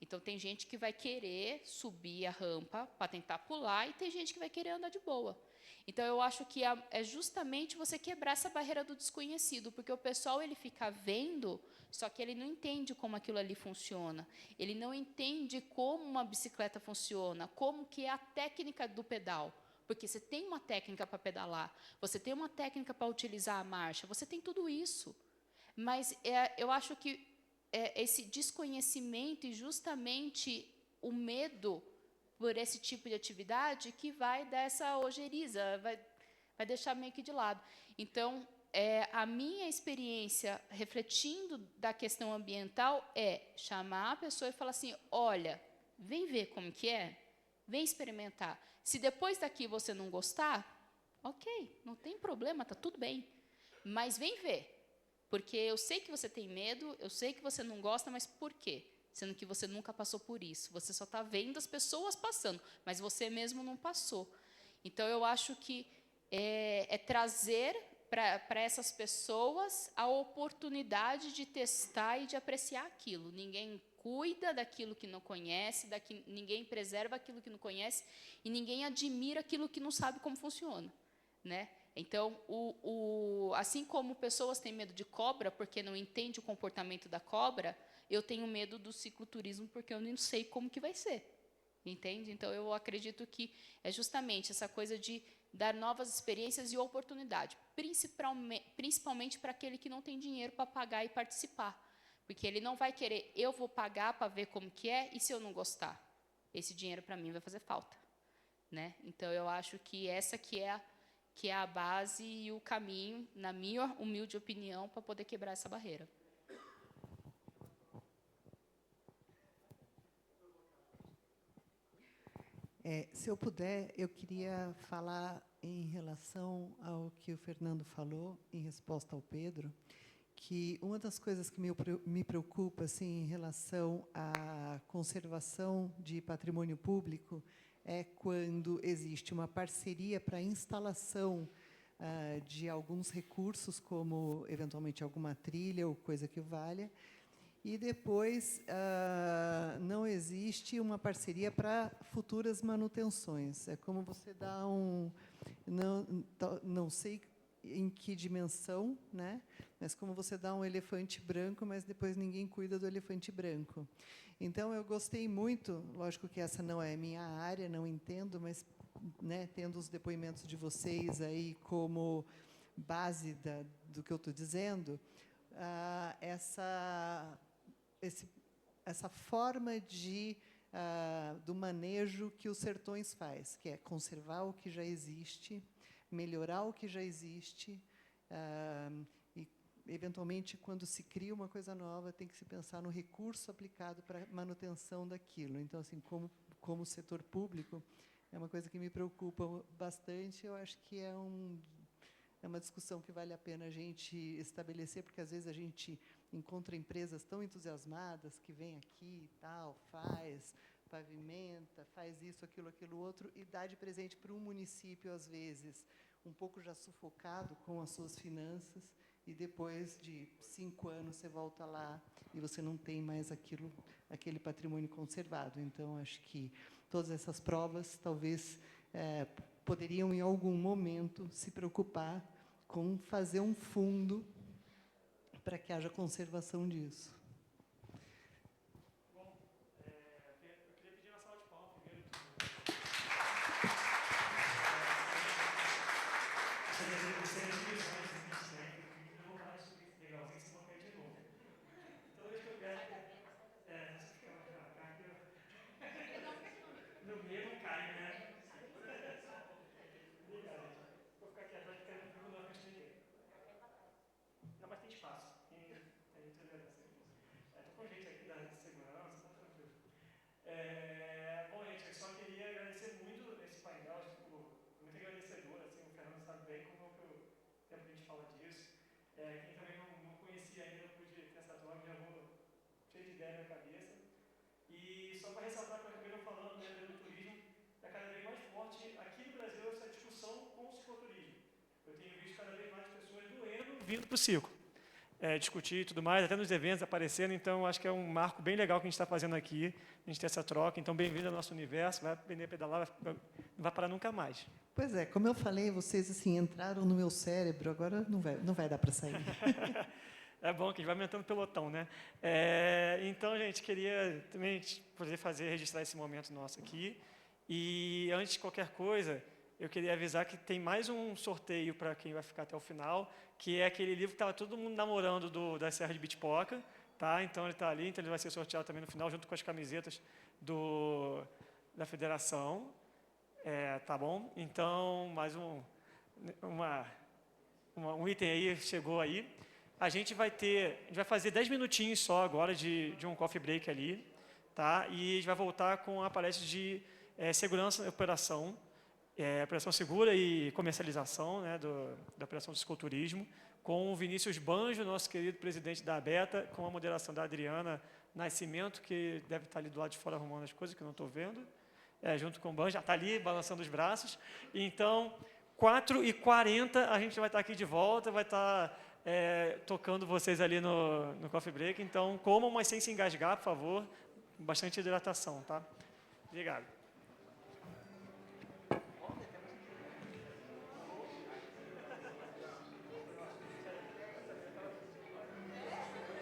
Então, tem gente que vai querer subir a rampa para tentar pular e tem gente que vai querer andar de boa. Então, eu acho que é justamente você quebrar essa barreira do desconhecido, porque o pessoal ele fica vendo, só que ele não entende como aquilo ali funciona. Ele não entende como uma bicicleta funciona, como que é a técnica do pedal. porque você tem uma técnica para pedalar, você tem uma técnica para utilizar a marcha, você tem tudo isso. Mas eu acho que esse desconhecimento e justamente o medo por esse tipo de atividade que vai dar essa ojeriza, vai deixar meio que de lado. Então, a minha experiência, refletindo da questão ambiental, é chamar a pessoa e falar assim, olha, vem ver como que é, vem experimentar. Se depois daqui você não gostar, ok, não tem problema, está tudo bem. Mas vem ver, porque eu sei que você tem medo, eu sei que você não gosta, mas por quê? Sendo que você nunca passou por isso. Você só está vendo as pessoas passando, mas você mesmo não passou. Então, eu acho que é trazer para essas pessoas a oportunidade de testar e de apreciar aquilo. Ninguém cuida daquilo que não conhece, ninguém preserva aquilo que não conhece e ninguém admira aquilo que não sabe como funciona, né? Então, assim como pessoas têm medo de cobra porque não entendem o comportamento da cobra, eu tenho medo do cicloturismo porque eu não sei como que vai ser, entende? Então, eu acredito que é justamente essa coisa de dar novas experiências e oportunidade, principalmente para aquele que não tem dinheiro para pagar e participar, porque ele não vai querer, eu vou pagar para ver como que é, e se eu não gostar? Esse dinheiro para mim vai fazer falta, né? Então, eu acho que essa que é a base e o caminho, na minha humilde opinião, para poder quebrar essa barreira. Se eu puder, eu queria falar em relação ao que o Fernando falou, em resposta ao Pedro, que uma das coisas que me preocupa assim, em relação à conservação de patrimônio público é quando existe uma parceria para a instalação de alguns recursos, como, eventualmente, alguma trilha ou coisa que valha, e depois não existe uma parceria para futuras manutenções. É como você dá não sei em que dimensão, né? Mas como você dá um elefante branco, mas depois ninguém cuida do elefante branco. Então, eu gostei muito, lógico que essa não é minha área, não entendo, mas, né, tendo os depoimentos de vocês aí como base do que eu estou dizendo, essa forma do manejo que os Sertões faz, que é conservar o que já existe, melhorar o que já existe, e, eventualmente, quando se cria uma coisa nova, tem que se pensar no recurso aplicado para a manutenção daquilo. Então, assim, como setor público, é uma coisa que me preocupa bastante. Eu acho que é uma discussão que vale a pena a gente estabelecer, porque, às vezes, a gente encontra empresas tão entusiasmadas que vêm aqui e tal, pavimenta, faz isso, aquilo outro, e dá de presente para um município, às vezes, um pouco já sufocado com as suas finanças, e depois de 5 anos você volta lá e você não tem mais aquele patrimônio conservado. Então, acho que todas essas provas, talvez, poderiam, em algum momento, se preocupar com fazer um fundo para que haja conservação disso. Bom, eu queria pedir uma salva de palmas primeiro. No meio não cai, né? Obrigado, gente. Vou ficar aqui atrás porque eu não fico na frente de ninguém. Não, mas tem espaço. A gente tolerância. Estou com gente aqui da segurança, tá tranquilo. Bom, gente, eu só queria agradecer muito esse painel. Acho que fico muito agradecedor. Assim, o Fernando sabe bem como é o tempo que a gente fala disso. Quem também não conhecia ainda, não pude ter essa troca, já vou cheio de ideia na cabeça. E só para ressaltar o que eu estou falando, né, do turismo, está cada vez mais forte aqui no Brasil essa discussão com o cicloturismo. Eu tenho visto cada vez mais pessoas doendo vindo para o ciclo. Discutir e tudo mais, até nos eventos aparecendo. Então, acho que é um marco bem legal que a gente está fazendo aqui, a gente ter essa troca. Então, bem-vindo ao nosso universo, vai aprender a pedalar, não vai parar nunca mais. Pois é, como eu falei, vocês assim, entraram no meu cérebro, agora não vai dar para sair. É bom que a gente vai aumentando o pelotão, né? Então, gente, queria também poder registrar esse momento nosso aqui. E, antes de qualquer coisa, eu queria avisar que tem mais um sorteio para quem vai ficar até o final, que é aquele livro que estava todo mundo namorando da Serra de Bitipoca, tá? Então ele está ali, então ele vai ser sorteado também no final, junto com as camisetas da federação, tá bom? Então, mais um item aí chegou aí. A gente vai fazer 10 minutinhos só agora de um coffee break ali, tá? E a gente vai voltar com a palestra de segurança e operação, operação segura e comercialização, né, da operação de cicloturismo, com o Vinícius Banjo, nosso querido presidente da ABETA, com a moderação da Adriana Nascimento, que deve estar ali do lado de fora arrumando as coisas que eu não estou vendo, junto com o Banjo, já está ali balançando os braços. Então, 4h40 a gente vai estar aqui de volta, vai estar tocando vocês ali no coffee break. Então, comam, mas sem se engasgar, por favor, bastante hidratação, tá? Obrigado.